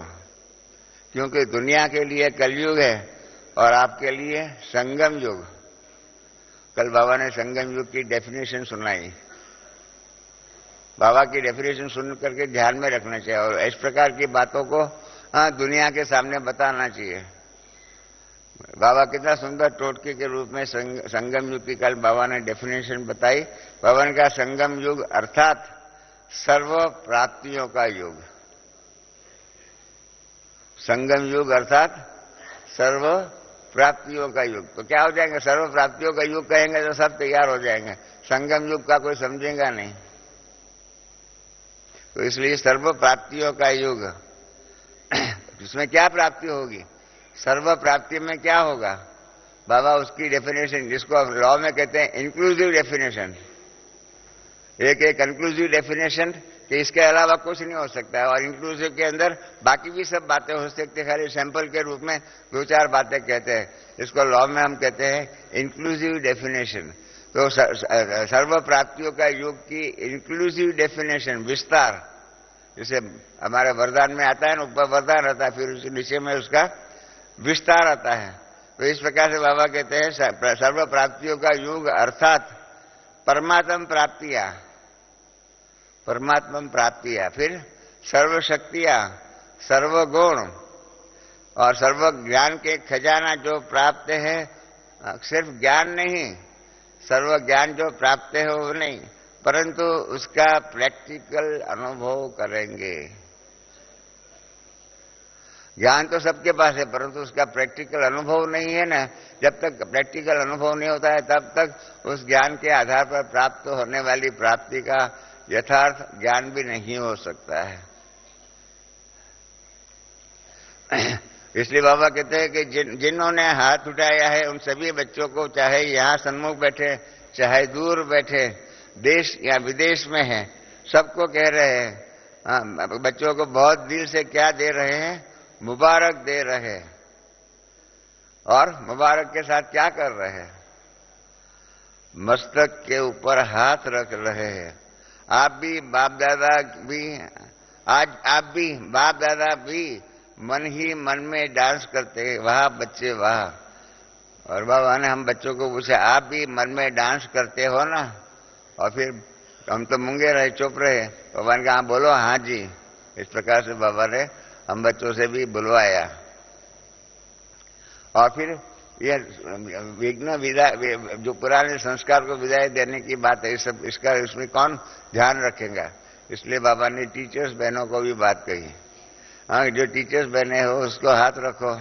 क्योंकि दुनिया के लिए कलयुग है और आपके लिए संगम युग। कल बाबा ने संगम युग की डेफिनेशन सुनाई। बाबा की डेफिनेशन सुन करके ध्यान में रखना चाहिए और इस प्रकार की बातों को दुनिया के सामने बताना चाहिए। बाबा कितना सुंदर टोटके के रूप में संगम युग की कल बाबा ने डेफिनेशन बताई। बाबा ने कहा संगम युग अर्थात सर्व प्राप्तियों का युग। संगम युग अर्थात सर्व प्राप्तियों का युग। तो क्या हो जाएंगे, सर्व प्राप्तियों का युग कहेंगे तो सब तैयार हो जाएंगे, संगम युग का कोई समझेगा नहीं। तो इसलिए सर्व प्राप्तियों का युग, इसमें क्या प्राप्ति होगी, सर्व प्राप्ति में क्या होगा, बाबा उसकी डेफिनेशन, जिसको लॉ में कहते हैं इंक्लूसिव डेफिनेशन, एक कंक्लूसिव डेफिनेशन कि इसके अलावा कुछ नहीं हो सकता है। और इंक्लूसिव के अंदर बाकी भी सब बातें हो सकती है, खाली सैंपल के रूप में दो चार बातें कहते हैं। इसको लॉ में हम कहते हैं इंक्लूसिव डेफिनेशन। तो सर्व प्राप्तियों का युग की इंक्लूसिव डेफिनेशन, विस्तार, जैसे हमारे वरदान में आता है ना, ऊपर वरदान आता है, फिर उसके नीचे में उसका विस्तार आता है। तो इस प्रकार से बाबा कहते हैं सर्व प्राप्तियों का युग अर्थात परमात्म प्राप्तियां, परमात्मा प्राप्तियां, फिर सर्वशक्तियां, सर्वगुण और सर्व ज्ञान के खजाना जो प्राप्त है, सिर्फ ज्ञान नहीं, सर्व ज्ञान जो प्राप्त है वो नहीं, परंतु उसका प्रैक्टिकल अनुभव करेंगे। ज्ञान तो सबके पास है, परंतु उसका प्रैक्टिकल अनुभव नहीं है ना। जब तक प्रैक्टिकल अनुभव नहीं होता है तब तक उस ज्ञान के आधार पर प्राप्त होने वाली प्राप्ति का यथार्थ ज्ञान भी नहीं हो सकता है। इसलिए बाबा कहते हैं कि जिन्होंने हाथ उठाया है उन सभी बच्चों को, चाहे यहाँ सन्मुख बैठे चाहे दूर बैठे, देश या विदेश में है, सबको कह रहे हैं, बच्चों को बहुत दिल से क्या दे रहे हैं, मुबारक दे रहे हैं। और मुबारक के साथ क्या कर रहे हैं, मस्तक के ऊपर हाथ रख रहे हैं। आप भी बाप दादा भी, आज आप भी बाप दादा भी मन ही मन में डांस करते हैं, वाह बच्चे वाह। और बाबा ने हम बच्चों को पूछा, आप भी मन में डांस करते हो ना? और फिर हम तो मूंगे रहे, चुप रहे। बाबा ने कहा बोलो हाँ जी। इस प्रकार से बाबा ने हम बच्चों से भी बुलवाया। और फिर ये विघ्न विदाई, जो पुराने संस्कार को विदाई देने की बात है, सब इसका इसमें कौन ध्यान रखेगा। इसलिए बाबा ने टीचर्स बहनों को भी बात कही। हाँ, जो टीचर्स बहने हो उसको हाथ रखो।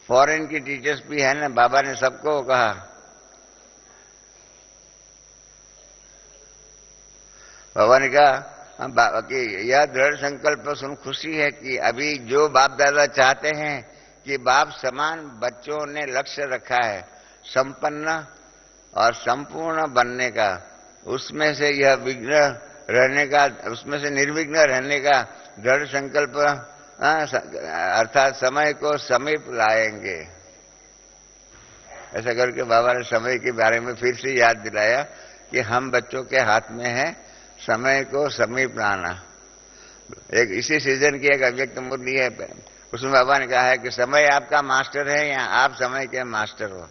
फॉरेन की टीचर्स भी है ना, बाबा ने सबको कहा। बाबा ने कहा कि यह दृढ़ संकल्प सुन खुशी है कि अभी जो बाप दादा चाहते हैं कि बाप समान बच्चों ने लक्ष्य रखा है संपन्न और संपूर्ण बनने का, उसमें से यह विघ्न रहने का, उसमें से निर्विघ्न रहने का दृढ़ संकल्प अर्थात समय को समीप लाएंगे। ऐसा करके बाबा ने समय के बारे में फिर से याद दिलाया कि हम बच्चों के हाथ में है समय को समीप लाना। एक इसी सीजन की एक अव्यक्त मुरली है, उसमें बाबा ने कहा है कि समय आपका मास्टर है या आप समय के मास्टर हो।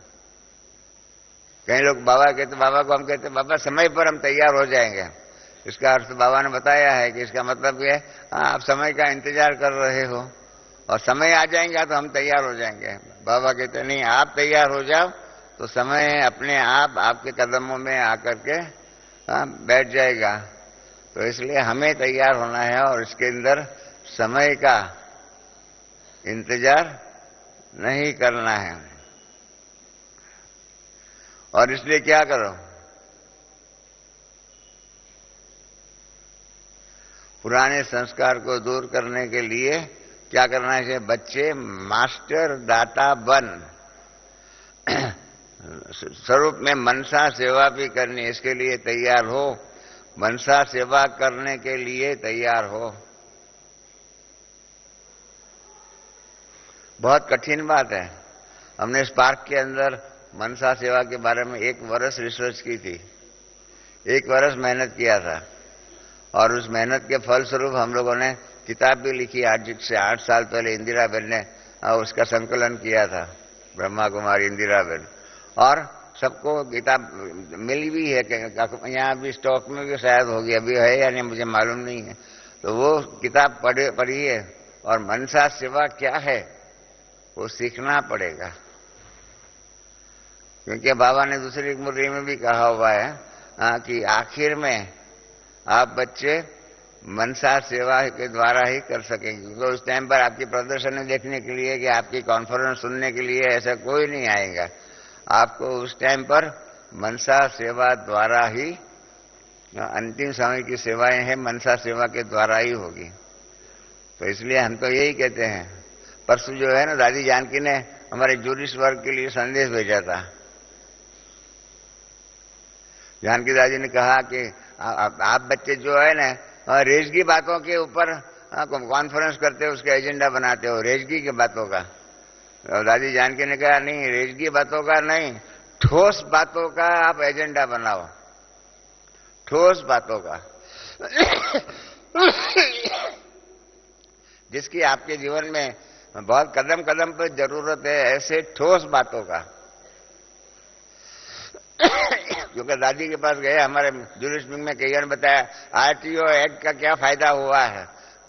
कई लोग बाबा कहते, बाबा को हम कहते बाबा समय पर हम तैयार हो जाएंगे। इसका अर्थ बाबा ने बताया है कि इसका मतलब ये आप समय का इंतजार कर रहे हो और समय आ जाएगा तो हम तैयार हो जाएंगे। बाबा कहते नहीं, आप तैयार हो जाओ तो समय अपने आप आपके कदमों में आकर के बैठ जाएगा। तो इसलिए हमें तैयार होना है और इसके अंदर समय का इंतजार नहीं करना है। और इसलिए क्या करो, पुराने संस्कार को दूर करने के लिए क्या करना है? बच्चे मास्टर दाता बन स्वरूप में मनसा सेवा भी करनी, इसके लिए तैयार हो। मनसा सेवा करने के लिए तैयार हो। बहुत कठिन बात है। हमने इस पार्क के अंदर मनसा सेवा के बारे में 1 वर्ष रिसर्च की थी, 1 वर्ष मेहनत किया था और उस मेहनत के फलस्वरूप हम लोगों ने किताब भी लिखी। आज से 8 साल पहले इंदिरा बहन ने उसका संकलन किया था, ब्रह्मा कुमारी इंदिरा बहन, और सबको किताब मिली भी है। यहाँ भी स्टॉक में भी शायद होगी, अभी है या नहीं मुझे मालूम नहीं है। तो वो किताब पढ़ी है और मनसा सेवा क्या है वो सीखना पड़ेगा, क्योंकि बाबा ने दूसरी मुरली में भी कहा हुआ है कि आखिर में आप बच्चे मनसा सेवा के द्वारा ही कर सकेंगे। क्योंकि उस टाइम पर आपकी प्रदर्शनी देखने के लिए कि आपकी कॉन्फ्रेंस सुनने के लिए ऐसा कोई नहीं आएगा। आपको उस टाइम पर मनसा सेवा द्वारा ही, अंतिम समय की सेवाएं हैं मनसा सेवा के द्वारा ही होगी। तो इसलिए हम तो यही कहते हैं। परसों जो है ना, दादी जानकी ने हमारे जूरिस्ट वर्ग के लिए संदेश भेजा था। जानकी दादी ने कहा कि आप बच्चे जो है ना रेजगी बातों के ऊपर कॉन्फ्रेंस करते हो, उसका एजेंडा बनाते हो, रेजगी की बातों का। और दादी जानकी ने कहा नहीं, रेजगी बातों का नहीं, ठोस बातों का आप एजेंडा बनाओ, ठोस बातों का जिसकी आपके जीवन में बहुत कदम कदम पर जरूरत है, ऐसे ठोस बातों का। क्योंकि दादी के पास गए, हमारे ज्यूरिस्डिक्शन में कईयों ने बताया आरटीओ एक्ट का क्या फायदा हुआ है,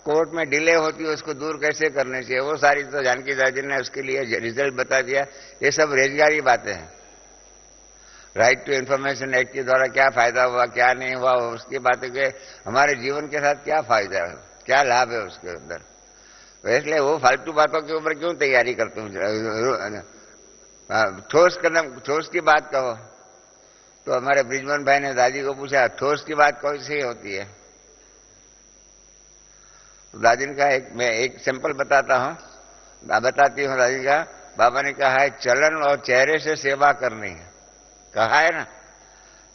कोर्ट में डिले होती है उसको दूर कैसे करने चाहिए, वो सारी तो जानकी दादी ने उसके लिए रिजल्ट बता दिया। ये सब रोजगारी बातें हैं। राइट टू इन्फॉर्मेशन एक्ट के द्वारा क्या फायदा हुआ, क्या नहीं हुआ, उसकी बातें के हमारे जीवन के साथ क्या फायदा है, क्या लाभ है उसके अंदर। इसलिए वो फालतू बातों के ऊपर क्यों तैयारी करते हूँ? ठोस कदम, ठोस की बात कहो। तो हमारे ब्रिजमोहन भाई ने दादी को पूछा ठोस की बात कौन सी होती है? तो दादी ने कहा मैं एक सिंपल बताता हूँ, बताती हूँ। दादी का बाबा ने कहा है चलन और चेहरे से सेवा करनी है, कहा है ना,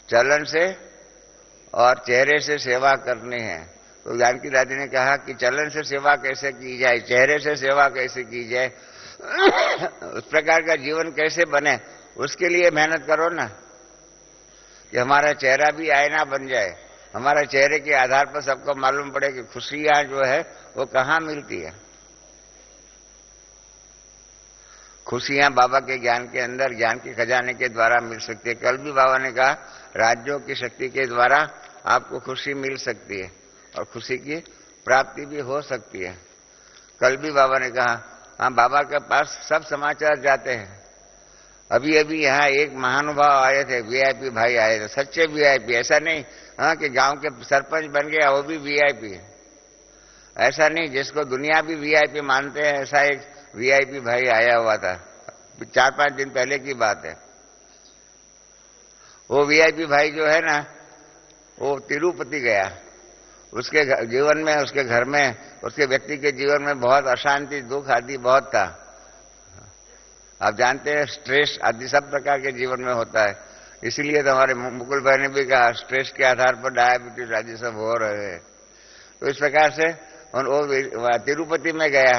चलन से और चेहरे से सेवा करनी है। तो जानकी दादी ने कहा कि चलन से सेवा कैसे की जाए, चेहरे से सेवा कैसे की जाए, उस प्रकार का जीवन कैसे बने, उसके लिए मेहनत करो ना, कि हमारा चेहरा भी आईना बन जाए, हमारा चेहरे के आधार पर सबको मालूम पड़े कि खुशियां जो है वो कहाँ मिलती है। खुशियां बाबा के ज्ञान के अंदर, ज्ञान के खजाने के द्वारा मिल सकती है। कल भी बाबा ने कहा राज्यों की शक्ति के द्वारा आपको खुशी मिल सकती है और खुशी की प्राप्ति भी हो सकती है। कल भी बाबा ने कहा हाँ, बाबा के पास सब समाचार जाते हैं, अभी अभी यहाँ एक महानुभाव आए थे, वीआईपी भाई आए थे, सच्चे वीआईपी, ऐसा नहीं हाँ कि गांव के सरपंच बन गया वो भी वीआईपी है, ऐसा नहीं, जिसको दुनिया भी वीआईपी मानते हैं, ऐसा एक वीआईपी भाई आया हुआ था, 4-5 दिन पहले की बात है। वो वीआईपी भाई जो है ना, वो तिरुपति गया, उसके जीवन में, उसके घर में, उसके व्यक्ति के जीवन में बहुत अशांति, दुख आदि बहुत था। आप जानते हैं स्ट्रेस आदि सब प्रकार के जीवन में होता है, इसीलिए तो हमारे मुकुल भाई ने भी कहा स्ट्रेस के आधार पर डायबिटीज आदि सब हो रहे हैं। तो इस प्रकार से वो तिरुपति में गया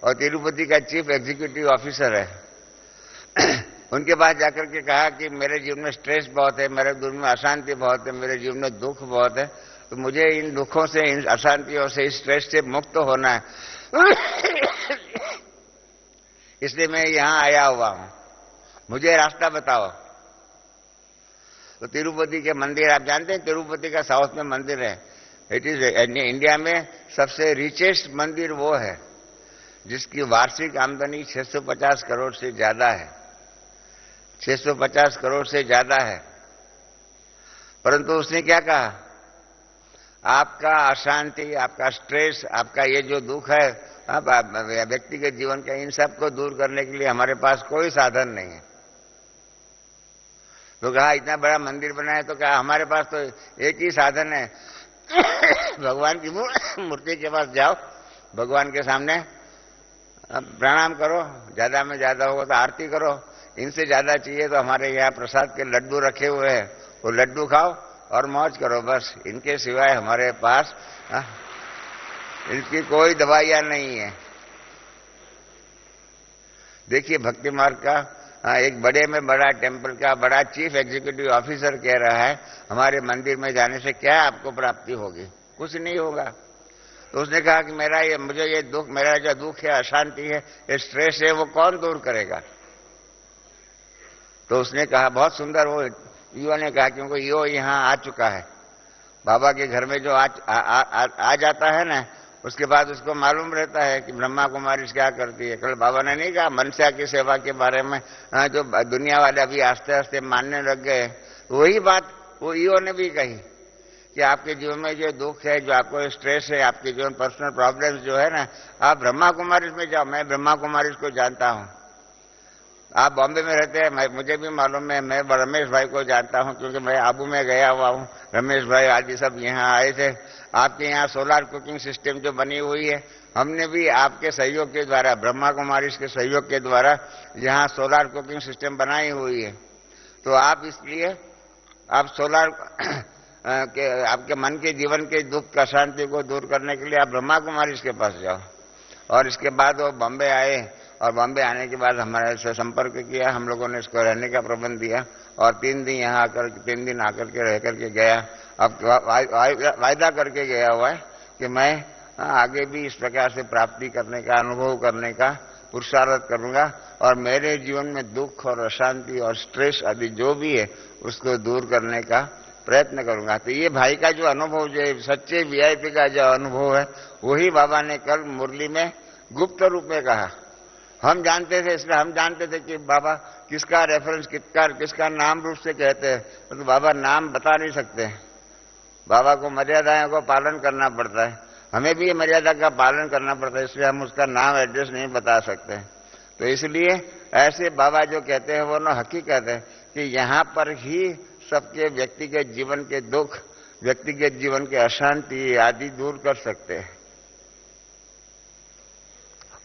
और तिरुपति का चीफ एग्जीक्यूटिव ऑफिसर है उनके पास जाकर के कहा कि मेरे जीवन में स्ट्रेस बहुत है, मेरे जीवन में अशांति बहुत है, मेरे जीवन में दुख बहुत है, तो मुझे इन दुखों से, इन अशांतियों से, इस स्ट्रेस से मुक्त होना है इसलिए मैं यहां आया हुआ हूं, मुझे रास्ता बताओ। तो तिरुपति के मंदिर, आप जानते हैं तिरुपति का साउथ में मंदिर है, इट इज इंडिया में सबसे रिचेस्ट मंदिर वो है जिसकी वार्षिक आमदनी 650 करोड़ से ज्यादा है, 650 करोड़ से ज्यादा है। परंतु उसने क्या कहा, आपका अशांति, आपका स्ट्रेस, आपका ये जो दुख है व्यक्ति के जीवन का, इन सब को दूर करने के लिए हमारे पास कोई साधन नहीं है। तो कहा इतना बड़ा मंदिर बना है, तो कहा हमारे पास तो एक ही साधन है भगवान की मूर्ति के पास जाओ, भगवान के सामने प्रणाम करो, ज्यादा में ज्यादा होगा तो आरती करो, इनसे ज्यादा चाहिए तो हमारे यहाँ प्रसाद के लड्डू रखे हुए हैं, वो लड्डू खाओ और मौज करो, बस इनके सिवाय हमारे पास इनकी कोई दवाइयां नहीं है। देखिए भक्ति मार्ग का एक बड़े में बड़ा टेम्पल का बड़ा चीफ एग्जीक्यूटिव ऑफिसर कह रहा है हमारे मंदिर में जाने से क्या आपको प्राप्ति होगी, कुछ नहीं होगा। तो उसने कहा कि मुझे ये दुख, मेरा जो दुख है, अशांति है, ये स्ट्रेस है, वो कौन दूर करेगा। तो उसने कहा, बहुत सुंदर वो ईओ ने कहा, क्योंकि ईओ यहाँ आ चुका है, बाबा के घर में जो आ जाता है ना, उसके बाद उसको मालूम रहता है कि ब्रह्मा कुमारी क्या करती है। कल बाबा ने नहीं कहा मनसा की सेवा के बारे में, जो दुनिया वाले अभी आस्ते आस्ते मानने लग गए, वही बात वो ईओ ने भी कही कि आपके जीवन में जो दुख है, जो आपको स्ट्रेस है, आपके जीवन पर्सनल प्रॉब्लम्स जो है ना, आप ब्रह्मा कुमारी में जाओ, मैं ब्रह्मा कुमारी को जानता हूं। आप बॉम्बे में रहते हैं, मुझे भी मालूम है, मैं रमेश भाई को जानता हूं क्योंकि मैं आबू में गया हुआ हूं, रमेश भाई आदि सब यहाँ आए थे। आपके यहाँ सोलार कुकिंग सिस्टम जो बनी हुई है, हमने भी आपके सहयोग के द्वारा, ब्रह्मा कुमारी के सहयोग के द्वारा यहाँ सोलार कुकिंग सिस्टम बनाई हुई है। तो आप इसलिए आप सोलार आपके मन के जीवन के दुख का शांति को दूर करने के लिए आप ब्रह्मा कुमारी के पास जाओ। और इसके बाद वो बॉम्बे आए और बॉम्बे आने के बाद हमारे से संपर्क किया, हम लोगों ने इसको रहने का प्रबंध दिया और 3 दिन आकर के रह करके गया। अब वायदा करके गया हुआ है कि मैं आगे भी इस प्रकार से प्राप्ति करने का, अनुभव करने का पुरुषार्थ करूंगा और मेरे जीवन में दुख और अशांति और स्ट्रेस आदि जो भी है उसको दूर करने का प्रयत्न करूंगा। तो ये भाई का जो अनुभव, जो सच्चे वीआईपी का जो अनुभव है, वही बाबा ने कल मुरली में गुप्त रूप में कहा। हम जानते थे, इसलिए हम जानते थे कि बाबा किसका रेफरेंस, किसका नाम रूप से कहते हैं, तो बाबा नाम बता नहीं सकते, बाबा को मर्यादाओं को पालन करना पड़ता है, हमें भी ये मर्यादा का पालन करना पड़ता है, इसलिए हम उसका नाम एड्रेस नहीं बता सकते। तो इसलिए ऐसे बाबा जो कहते हैं वो ना हकीकत है कि यहाँ पर ही सबके व्यक्तिगत जीवन के दुख, व्यक्तिगत जीवन के अशांति आदि दूर कर सकते हैं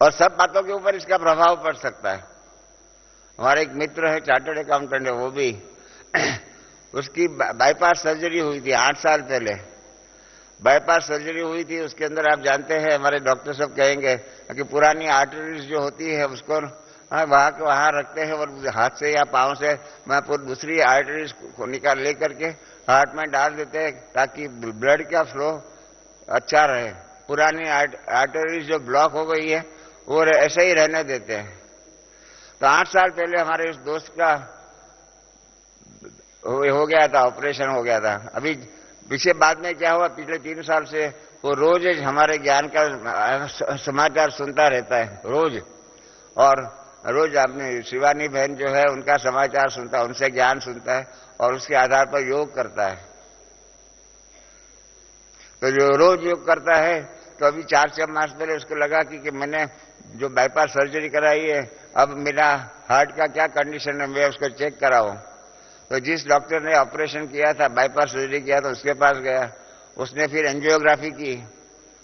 और सब बातों के ऊपर इसका प्रभाव पड़ सकता है। हमारे एक मित्र है, चार्टर्ड अकाउंटेंट है, वो भी उसकी बाईपास सर्जरी हुई थी 8 साल पहले, बाईपास सर्जरी हुई थी। उसके अंदर आप जानते हैं हमारे डॉक्टर सब कहेंगे कि पुरानी आर्टरीज जो होती है उसको वहां रखते हैं और हाथ से या पांव से दूसरी आर्टरीज को निकाल ले करके हार्ट में डाल देते हैं ताकि ब्लड का फ्लो अच्छा रहे। पुरानी आर्टरीज जो ब्लॉक हो गई है वो ऐसे ही रहने देते हैं। तो 8 साल पहले हमारे इस दोस्त का हो गया था, ऑपरेशन हो गया था। अभी पीछे बाद में क्या हुआ, पिछले 3 साल से वो रोज हमारे ज्ञान का समाचार सुनता रहता है रोज, और रोज अपनी शिवानी बहन जो है उनका समाचार सुनता है, उनसे ज्ञान सुनता है और उसके आधार पर योग करता है। तो जो रोज योग करता है, तो अभी 4-6 मास पहले उसको लगा कि मैंने जो बाईपास सर्जरी कराई है, अब मेरा हार्ट का क्या कंडीशन है, मैं उसको चेक कराऊं। तो जिस डॉक्टर ने ऑपरेशन किया था, बाईपास सर्जरी किया था, उसके पास गया। उसने फिर एंजियोग्राफी की।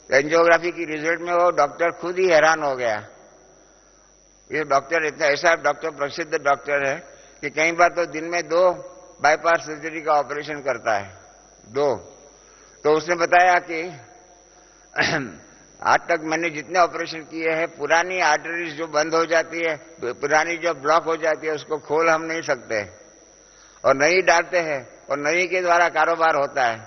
एंजियोग्राफी की रिजल्ट में वो डॉक्टर खुद ही हैरान हो गया। ये डॉक्टर इतना ऐसा डॉक्टर, प्रसिद्ध डॉक्टर है कि कई बार तो दिन में 2 बाईपास सर्जरी का ऑपरेशन करता है, 2। तो उसने बताया कि आज तक मैंने जितने ऑपरेशन किए हैं, पुरानी आर्टरीज जो बंद हो जाती है, पुरानी जो ब्लॉक हो जाती है, उसको खोल हम नहीं सकते और नई डालते हैं और नई के द्वारा कारोबार होता है।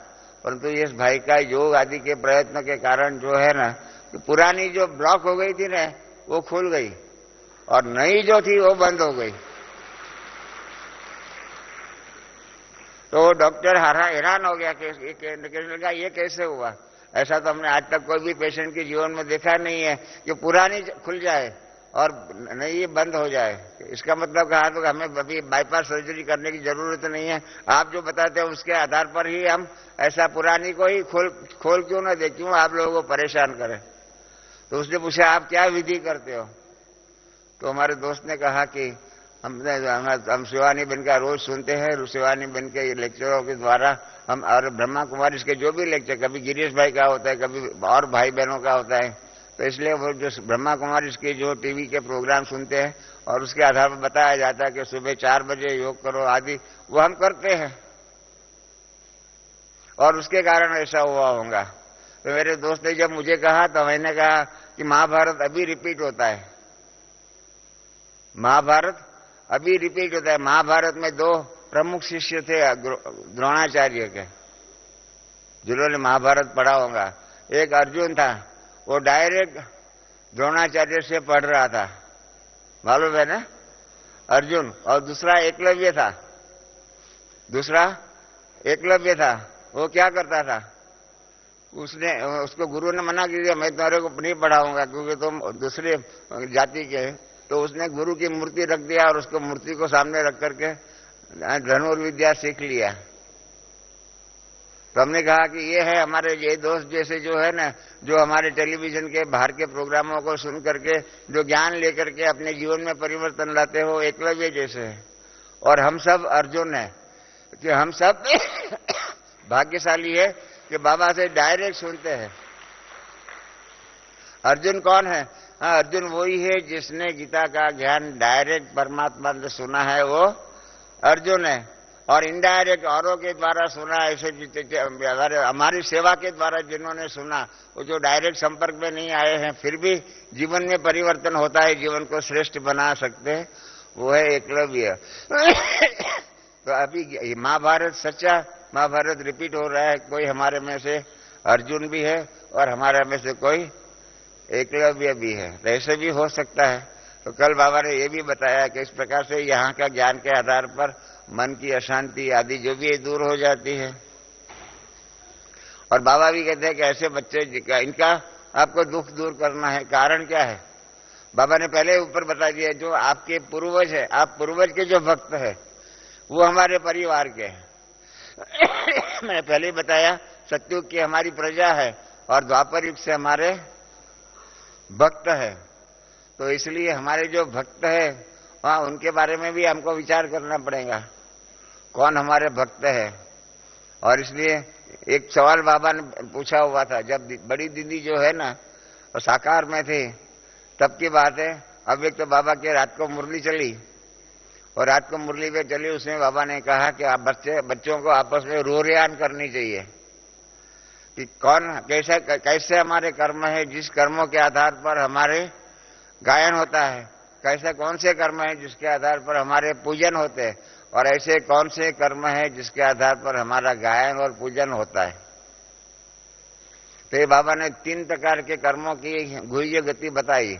परंतु इस भाई का योग आदि के प्रयत्न के कारण जो है ना, कि पुरानी जो ब्लॉक हो गई थी ना, वो खुल गई और नई जो थी वो बंद हो गई। तो डॉक्टर हैरान हो गया कि ये कैसे हुआ। ऐसा तो हमने आज तक कोई भी पेशेंट के जीवन में देखा नहीं है कि पुरानी खुल जाए और नई बंद हो जाए। इसका मतलब कहा तो हमें अभी बाईपास सर्जरी करने की जरूरत नहीं है। आप जो बताते हैं उसके आधार पर ही हम ऐसा पुरानी को ही खोल क्यों ना दे, क्यों आप लोगों को परेशान करें। तो उसने पूछा आप क्या विधि करते हो। तो हमारे दोस्त ने कहा कि हम शिवानी बहन का रोज सुनते हैं, शिवानी बहन के लेक्चरों के द्वारा हम, और ब्रह्मा कुमारी के जो भी लेक्चर, कभी गिरीश भाई का होता है, कभी और भाई बहनों का होता है, तो इसलिए वो जो ब्रह्मा कुमारी के जो टीवी के प्रोग्राम सुनते हैं और उसके आधार पर बताया जाता है कि सुबह 4 बजे योग करो आदि, वो हम करते हैं और उसके कारण ऐसा हुआ होगा। तो मेरे दोस्त ने जब मुझे कहा तो मैंने कहा कि महाभारत अभी रिपीट होता है, महाभारत अभी रिपीट होता है। महाभारत में 2 प्रमुख शिष्य थे द्रोणाचार्य के, जिन्होंने महाभारत पढ़ा होगा। एक अर्जुन था, वो डायरेक्ट द्रोणाचार्य से पढ़ रहा था, मालूम है ना, अर्जुन। और दूसरा एकलव्य था, वो क्या करता था, उसको गुरु ने मना किया, मैं तुम्हारे को नहीं पढ़ाऊंगा क्योंकि तुम दूसरे जाति के। तो उसने गुरु की मूर्ति रख दिया और उसको मूर्ति को सामने रख करके धनुर्विद्या सीख लिया। तो हमने कहा कि ये है हमारे ये दोस्त जैसे जो है ना, जो हमारे टेलीविजन के बाहर के प्रोग्रामों को सुन करके जो ज्ञान लेकर के अपने जीवन में परिवर्तन लाते हो, एकलव्य जैसे है। और हम सब अर्जुन है कि हम सब भाग्यशाली है कि बाबा से डायरेक्ट सुनते हैं। अर्जुन कौन है? हाँ, अर्जुन वही है जिसने गीता का ज्ञान डायरेक्ट परमात्मा से सुना है, वो अर्जुन है। और इनडायरेक्ट औरों के द्वारा सुना, ऐसे हमारी सेवा के द्वारा जिन्होंने सुना, वो जो डायरेक्ट संपर्क में नहीं आए हैं, फिर भी जीवन में परिवर्तन होता है, जीवन को श्रेष्ठ बना सकते हैं, वो है एकलव्य। तो अभी महाभारत, सच्चा महाभारत रिपीट हो रहा है। कोई हमारे में से अर्जुन भी है और हमारे में से कोई एकलव्य भी है, तो ऐसे भी हो सकता है। तो कल बाबा ने ये भी बताया कि इस प्रकार से यहाँ का ज्ञान के आधार पर मन की अशांति आदि जो भी दूर हो जाती है। और बाबा भी कहते हैं कि ऐसे बच्चे, इनका आपको दुख दूर करना है, कारण क्या है? बाबा ने पहले ऊपर बता दिया, जो आपके पूर्वज है, आप पूर्वज के जो भक्त है वो हमारे परिवार के हैं। मैंने पहले ही बताया, सतयुग की हमारी प्रजा है और द्वापर युग से हमारे भक्त है। तो इसलिए हमारे जो भक्त है वहां उनके बारे में भी हमको विचार करना पड़ेगा, कौन हमारे भक्त है। और इसलिए एक सवाल बाबा ने पूछा हुआ था, जब बड़ी दीदी जो है ना वो साकार में थी, तब की बात है। अब एक तो बाबा के रात को मुरली चली और रात को मुरली पे चली, उसमें बाबा ने कहा कि आप बच्चों को आपस में रोरियान करनी चाहिए कि कौन कैसे हमारे कर्म है, जिस कर्मों के आधार पर हमारे गायन होता है, कैसे कौन से कर्म है जिसके आधार पर हमारे पूजन होते हैं, और ऐसे कौन से कर्म है जिसके आधार पर हमारा गायन और पूजन होता है। तो ये बाबा ने 3 प्रकार के कर्मों की गुह्य गति बताई।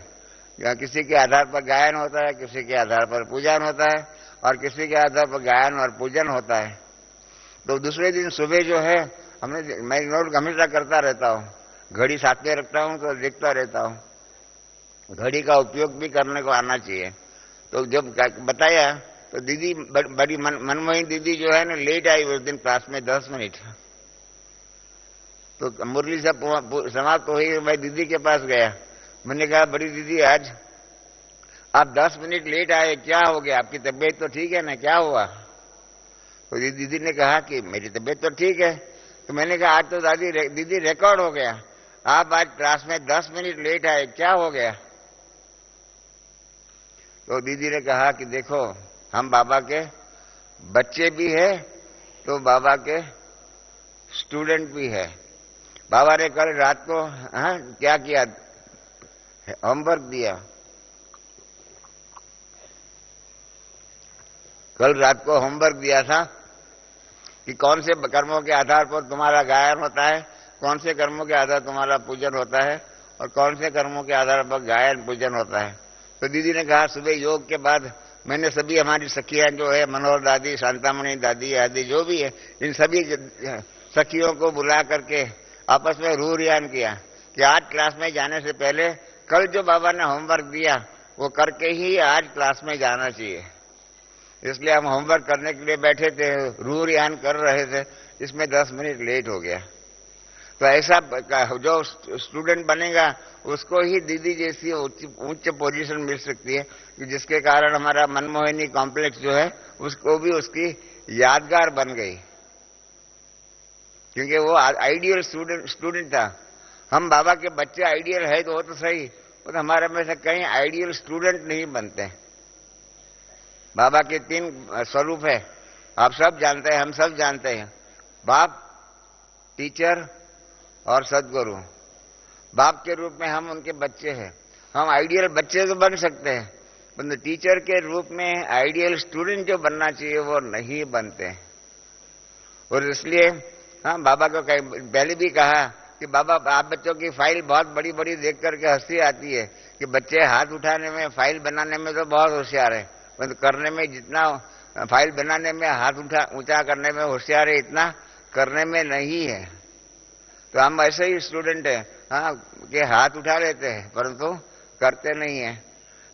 किसी के आधार पर गायन होता है, किसी के आधार पर पूजन होता है और किसी के आधार पर गायन और पूजन होता है। तो दूसरे दिन सुबह जो है, मैं नोट हमेशा करता रहता हूँ, घड़ी साथ में रखता हूँ तो देखता रहता हूँ। घड़ी का उपयोग भी करने को आना चाहिए। तो जब बताया तो दीदी बड़ी मनमोही दीदी जो है ना लेट आई उस दिन क्लास में 10 मिनट। तो मुरली सब समाप्त हो गई, मैं दीदी के पास गया। मैंने कहा बड़ी दीदी आज आप 10 मिनट लेट आए, क्या हो गया? आपकी तबीयत तो ठीक है ना, क्या हुआ? तो दीदी ने कहा कि मेरी तबीयत तो ठीक है। तो मैंने कहा आज तो दीदी रिकॉर्ड हो गया, आप आज क्लास में 10 मिनट लेट आए, क्या हो गया? तो दीदी ने कहा कि देखो हम बाबा के बच्चे भी है तो बाबा के स्टूडेंट भी है। बाबा ने कल रात को क्या किया, होमवर्क दिया। कल रात को होमवर्क दिया था कि कौन से कर्मों के आधार पर तुम्हारा गायन होता है, कौन से कर्मों के आधार तुम्हारा पूजन होता है और कौन से कर्मों के आधार पर गायन पूजन होता है। तो दीदी ने कहा सुबह योग के बाद मैंने सभी हमारी सखियां जो है मनोहर दादी, शांतामणि दादी आदि जो भी है, इन सभी सखियों को बुला करके आपस में रूरियान किया कि आज क्लास में जाने से पहले कल जो बाबा ने होमवर्क दिया वो करके ही आज क्लास में जाना चाहिए। इसलिए हम होमवर्क करने के लिए बैठे थे, रूरियान कर रहे थे, इसमें 10 मिनट लेट हो गया। तो ऐसा जो स्टूडेंट बनेगा उसको ही दीदी जैसी उच्च पोजीशन मिल सकती है कि जिसके कारण हमारा मनमोहिनी कॉम्प्लेक्स जो है उसको भी उसकी यादगार बन गई, क्योंकि वो आइडियल स्टूडेंट था। हम बाबा के बच्चे आइडियल है तो वो तो सही, वो तो हमारे में से कहीं आइडियल स्टूडेंट नहीं बनते। बाबा के 3 स्वरूप है, आप सब जानते हैं, हम सब जानते हैं, बाप, टीचर और सदगुरु। बाप के रूप में हम उनके बच्चे हैं, हम आइडियल बच्चे तो बन सकते हैं, परंतु टीचर के रूप में आइडियल स्टूडेंट जो बनना चाहिए वो नहीं बनते। और इसलिए बाबा को पहले भी कहा कि बाबा आप बच्चों की फाइल बहुत बड़ी बड़ी देख करके हंसी आती है कि बच्चे हाथ उठाने में, फाइल बनाने में तो बहुत होशियार है, परंतु करने में जितना फाइल बनाने में हाथ ऊंचा करने में होशियार है, इतना करने में नहीं है। तो हम ऐसे ही स्टूडेंट हैं कि हाथ उठा लेते हैं परंतु करते नहीं है।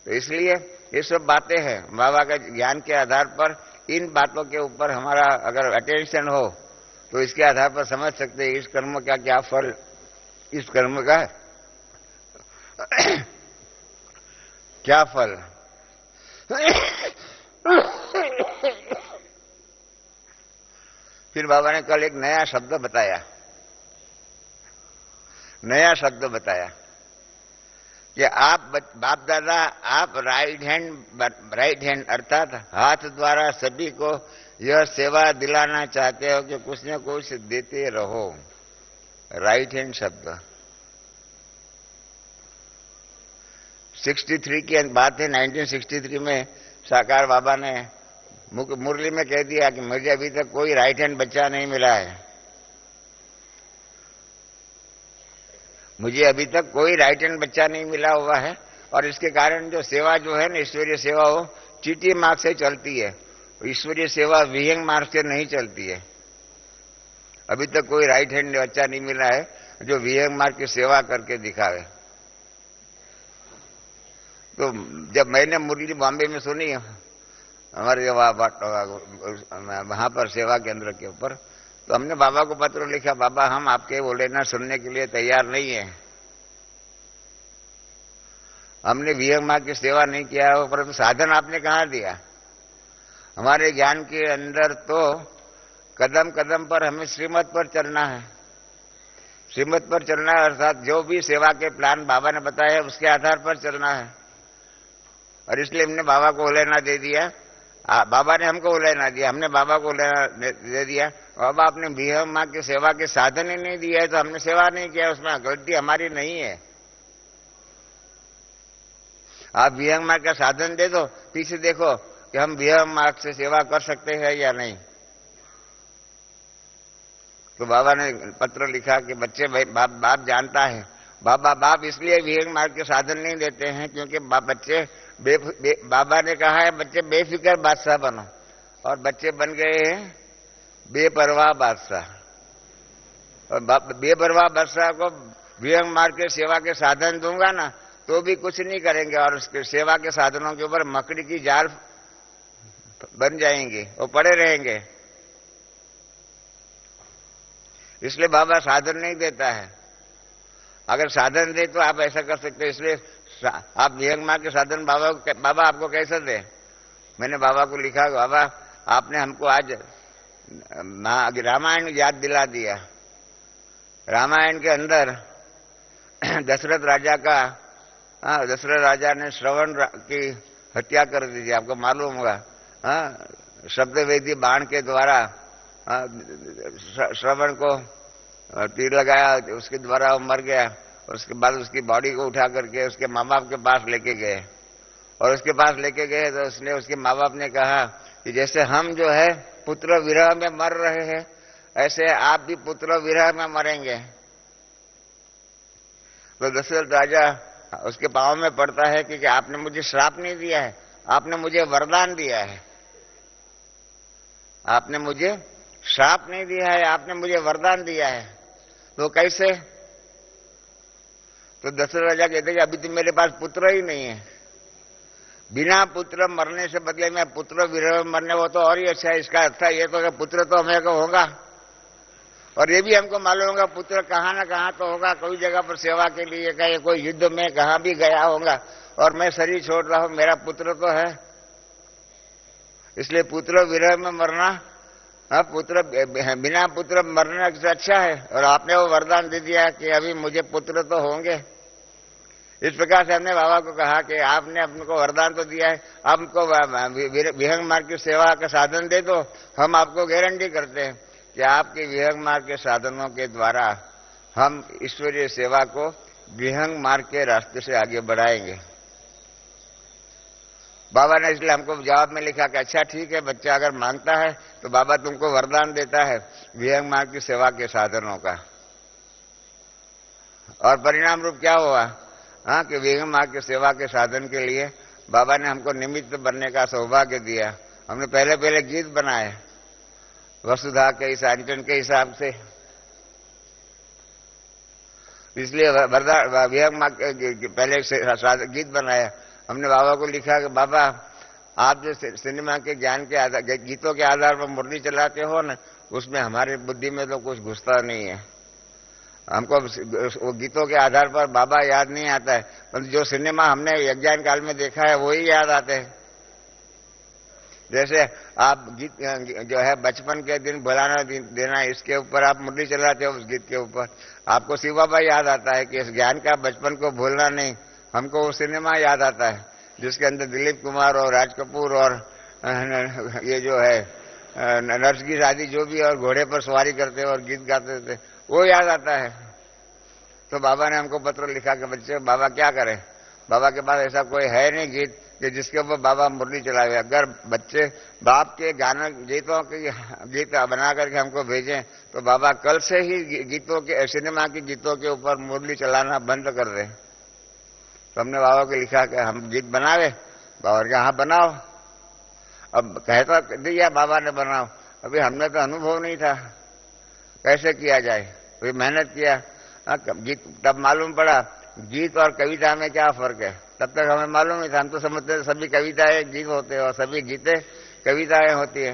तो इसलिए ये सब बातें हैं बाबा का ज्ञान के आधार पर, इन बातों के ऊपर हमारा अगर अटेंशन हो तो इसके आधार पर समझ सकते हैं इस कर्म का क्या फल, इस कर्म का क्या फल। फिर बाबा ने कल एक नया शब्द बताया कि आप बाप दादा आप राइट हैंड अर्थात हाथ द्वारा सभी को यह सेवा दिलाना चाहते हो कि कुछ न कुछ देते रहो। राइट हैंड शब्द 63 की बात है, 1963 में साकार बाबा ने मुरली में कह दिया कि मुझे अभी तक कोई राइट हैंड बच्चा नहीं मिला है, मुझे अभी तक कोई राइट हैंड बच्चा नहीं मिला हुआ है। और इसके कारण जो सेवा जो है ना, ईश्वरीय सेवा वो चीटी मार्ग से चलती है, ईश्वरीय सेवा विहंग मार्ग से नहीं चलती है। अभी तक कोई राइट हैंड बच्चा नहीं मिला है जो विहंग मार्ग की सेवा करके दिखावे। तो जब मैंने मुरली बॉम्बे में सुनी हमारे वहां पर सेवा केंद्र के ऊपर, तो हमने बाबा को पत्र लिखा, बाबा हम आपके बोले ना सुनने के लिए तैयार नहीं है, हमने विहंग मार्ग की सेवा नहीं किया है, परंतु साधन आपने कहाँ दिया। हमारे ज्ञान के अंदर तो कदम कदम पर हमें श्रीमत पर चलना है, श्रीमत पर चलना है अर्थात जो भी सेवा के प्लान बाबा ने बताया उसके आधार पर चलना है। और इसलिए हमने बाबा को उलेना दे दिया, बाबा ने हमको उलेना दिया, हमने बाबा को उलेना दे दिया। बाबा आपने विहंग मार्ग की सेवा के साधन ही नहीं दिया है तो हमने सेवा नहीं किया, उसमें गलती हमारी नहीं है। आप विहंग मार्ग का साधन दे दो, पीछे देखो कि हम विहंग मार्ग से सेवा कर सकते हैं या नहीं। तो बाबा ने पत्र लिखा कि बच्चे बाप जानता है, बाप इसलिए विहंग मार्ग के साधन नहीं देते हैं क्योंकि बच्चे बाबा ने कहा है बच्चे बेफिक्र बादशाह बनो, और बच्चे बन गए हैं बेपरवाह बादशाह। और बेपरवाह बादशाह को विहंग मार्ग के सेवा के साधन दूंगा ना तो भी कुछ नहीं करेंगे और उसके सेवा के साधनों के ऊपर मकड़ी की जाल बन जाएंगे, वो पड़े रहेंगे। इसलिए बाबा साधन नहीं देता है। अगर साधन दे तो आप ऐसा कर सकते, इसलिए आप विहंग मार्ग के साधन बाबा आपको कैसे दे। मैंने बाबा को लिखा, बाबा आपने हमको आज रामायण याद दिला दिया। रामायण के अंदर दशरथ राजा ने श्रवण की हत्या कर दी थी, आपको मालूम होगा। शब्दवेदी बाण के द्वारा श्रवण को तीर लगाया, उसके द्वारा वो मर गया। उसके बाद उसकी बॉडी को उठा करके उसके माँ बाप के पास लेके गए, और उसके पास लेके गए तो उसके माँ बाप ने कहा कि जैसे हम जो है पुत्र विरह में मर रहे हैं, ऐसे आप भी पुत्र विरह में मरेंगे। तो दशरथ राजा उसके पांव में पड़ता है कि आपने मुझे श्राप नहीं दिया है, आपने मुझे वरदान दिया है। आपने मुझे श्राप नहीं दिया है, आपने मुझे वरदान दिया है। तो कैसे? तो दशरथ राजा कहते हैं कि अभी तो मेरे पास पुत्र ही नहीं है। बिना पुत्र मरने से बदले में पुत्र विरह में मरने, वो तो और ही अच्छा है। इसका अर्थ ये तो पुत्र तो हमें को होगा, और ये भी हमको मालूम होगा पुत्र कहाँ न कहाँ तो होगा, कोई जगह पर सेवा के लिए, कहीं कोई युद्ध में कहाँ भी गया होगा, और मैं शरीर छोड़ रहा हूं, मेरा पुत्र तो है। इसलिए पुत्र विरह में मरना, बिना पुत्र मरने से अच्छा है। और आपने वो वरदान दे दिया कि अभी मुझे पुत्र तो होंगे। इस प्रकार से हमने बाबा को कहा कि आपने अपने को वरदान तो दिया है, आप हमको विहंग मार्ग की सेवा का साधन दे दो। हम आपको गारंटी करते हैं कि आपके विहंग मार्ग के साधनों के द्वारा हम ईश्वरीय सेवा को विहंग मार्ग के रास्ते से आगे बढ़ाएंगे। बाबा ने इसलिए हमको जवाब में लिखा कि अच्छा ठीक है, बच्चा अगर मांगता है तो बाबा तुमको वरदान देता है विहंग मार्ग की सेवा के साधनों का। और परिणाम रूप क्या हुआ? कि विहंग मार्ग की सेवा के साधन के लिए बाबा ने हमको निमित्त बनने का सौभाग्य दिया। हमने पहले गीत बनाए वसुधा के सांचन के हिसाब से, इसलिए विहंग मार्ग पहले गीत बनाया। हमने बाबा को लिखा कि बाबा आप जो सिनेमा के ज्ञान के आधार, गीतों के आधार पर मुरली चलाते हो ना, उसमें हमारी बुद्धि में तो कुछ घुसता नहीं है। हमको वो गीतों के आधार पर बाबा याद नहीं आता है, परंतु जो सिनेमा हमने यज्ञान काल में देखा है वही याद आते हैं। जैसे आप गीत जो है बचपन के दिन भुलाना देना, इसके ऊपर आप मुरली चलाते हो, उस गीत के ऊपर आपको शिव बाबा याद आता है कि इस ज्ञान का बचपन को भूलना नहीं। हमको वो सिनेमा याद आता है जिसके अंदर दिलीप कुमार और राज कपूर और ये जो है नर्स की शादी जो भी, और घोड़े पर सवारी करते और गीत गाते थे, वो याद आता है। तो बाबा ने हमको पत्र लिखा कि बच्चे बाबा क्या करें, बाबा के पास ऐसा कोई है नहीं गीत कि जिसके ऊपर बाबा मुरली चलावे। अगर बच्चे बाप के गाना गीतों के गीत बना करके हमको भेजें तो बाबा कल से ही गीतों के सिनेमा के गीतों के ऊपर मुरली चलाना बंद कर दें। तो हमने बाबा को लिखा कि हम गीत बनावे। बाबा के हाँ बनाओ। अब कहता दिया बाबा ने बनाओ, अभी हमने तो अनुभव नहीं था कैसे किया जाए, तो मेहनत किया। गीत तब मालूम पड़ा गीत और कविता में क्या फर्क है। तब तक हमें मालूम नहीं था, हम तो समझते थे सभी कविताएं गीत होते हैं और सभी गीतें कविताएं होती है।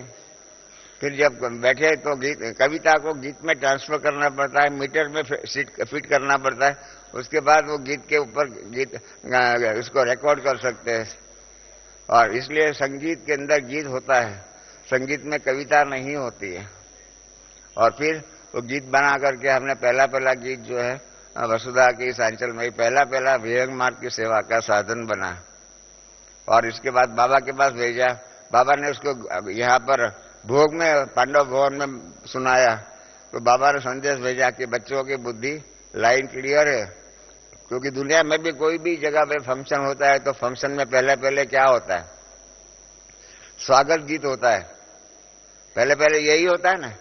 फिर जब बैठे तो कविता को गीत में ट्रांसफर करना पड़ता है, मीटर में फिट करना पड़ता है, उसके बाद वो गीत के ऊपर उसको रिकॉर्ड कर सकते हैं। और इसलिए संगीत के अंदर गीत होता है, संगीत में कविता नहीं होती है। और फिर वो गीत बना करके हमने पहला गीत जो है वसुधा के सांचल में पहला विहंग मार्ग की सेवा का साधन बना। और इसके बाद बाबा के पास भेजा। बाबा ने उसको यहाँ पर भोग में पांडव भवन में सुनाया। तो बाबा ने संदेश भेजा कि बच्चों की बुद्धि लाइन क्लियर है, क्योंकि दुनिया में भी कोई भी जगह पे फंक्शन होता है तो फंक्शन में पहले क्या होता है, स्वागत गीत होता है। पहले यही होता है ना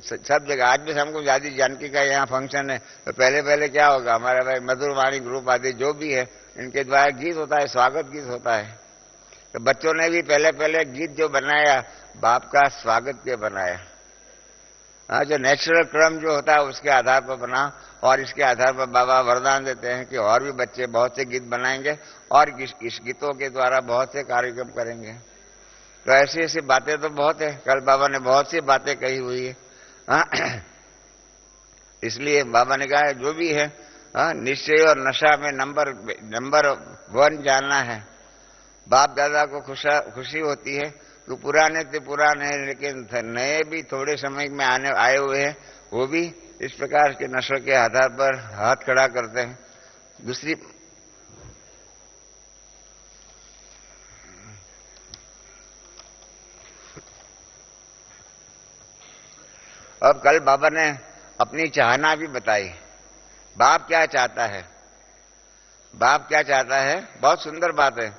सब जगह। आज भी हमको दादी जानकी का यहाँ फंक्शन है तो पहले क्या होगा, हमारे भाई मधुरवाणी ग्रुप आदि जो भी है इनके द्वारा गीत होता है, स्वागत गीत होता है। तो बच्चों ने भी पहले गीत जो बनाया बाप का स्वागत के बनाया। जो नेचुरल क्रम जो होता है उसके आधार पर बना। और इसके आधार पर बाबा वरदान देते हैं कि और भी बच्चे बहुत से गीत बनाएंगे और इस गीतों के द्वारा बहुत से कार्यक्रम करेंगे। तो ऐसी ऐसी बातें तो बहुत है, कल बाबा ने बहुत सी बातें कही हुई है। इसलिए बाबा ने कहा जो भी है निश्चय और नशा में नंबर 1 जानना है। बाप दादा को खुशी होती है तो पुराने थे पुराने, लेकिन नए भी थोड़े समय में आए हुए हैं, वो भी इस प्रकार के नशों के आधार पर हाथ खड़ा करते हैं। दूसरी अब कल बाबा ने अपनी चाहना भी बताई। बाप क्या चाहता है, बाप क्या चाहता है, बहुत सुंदर बात है।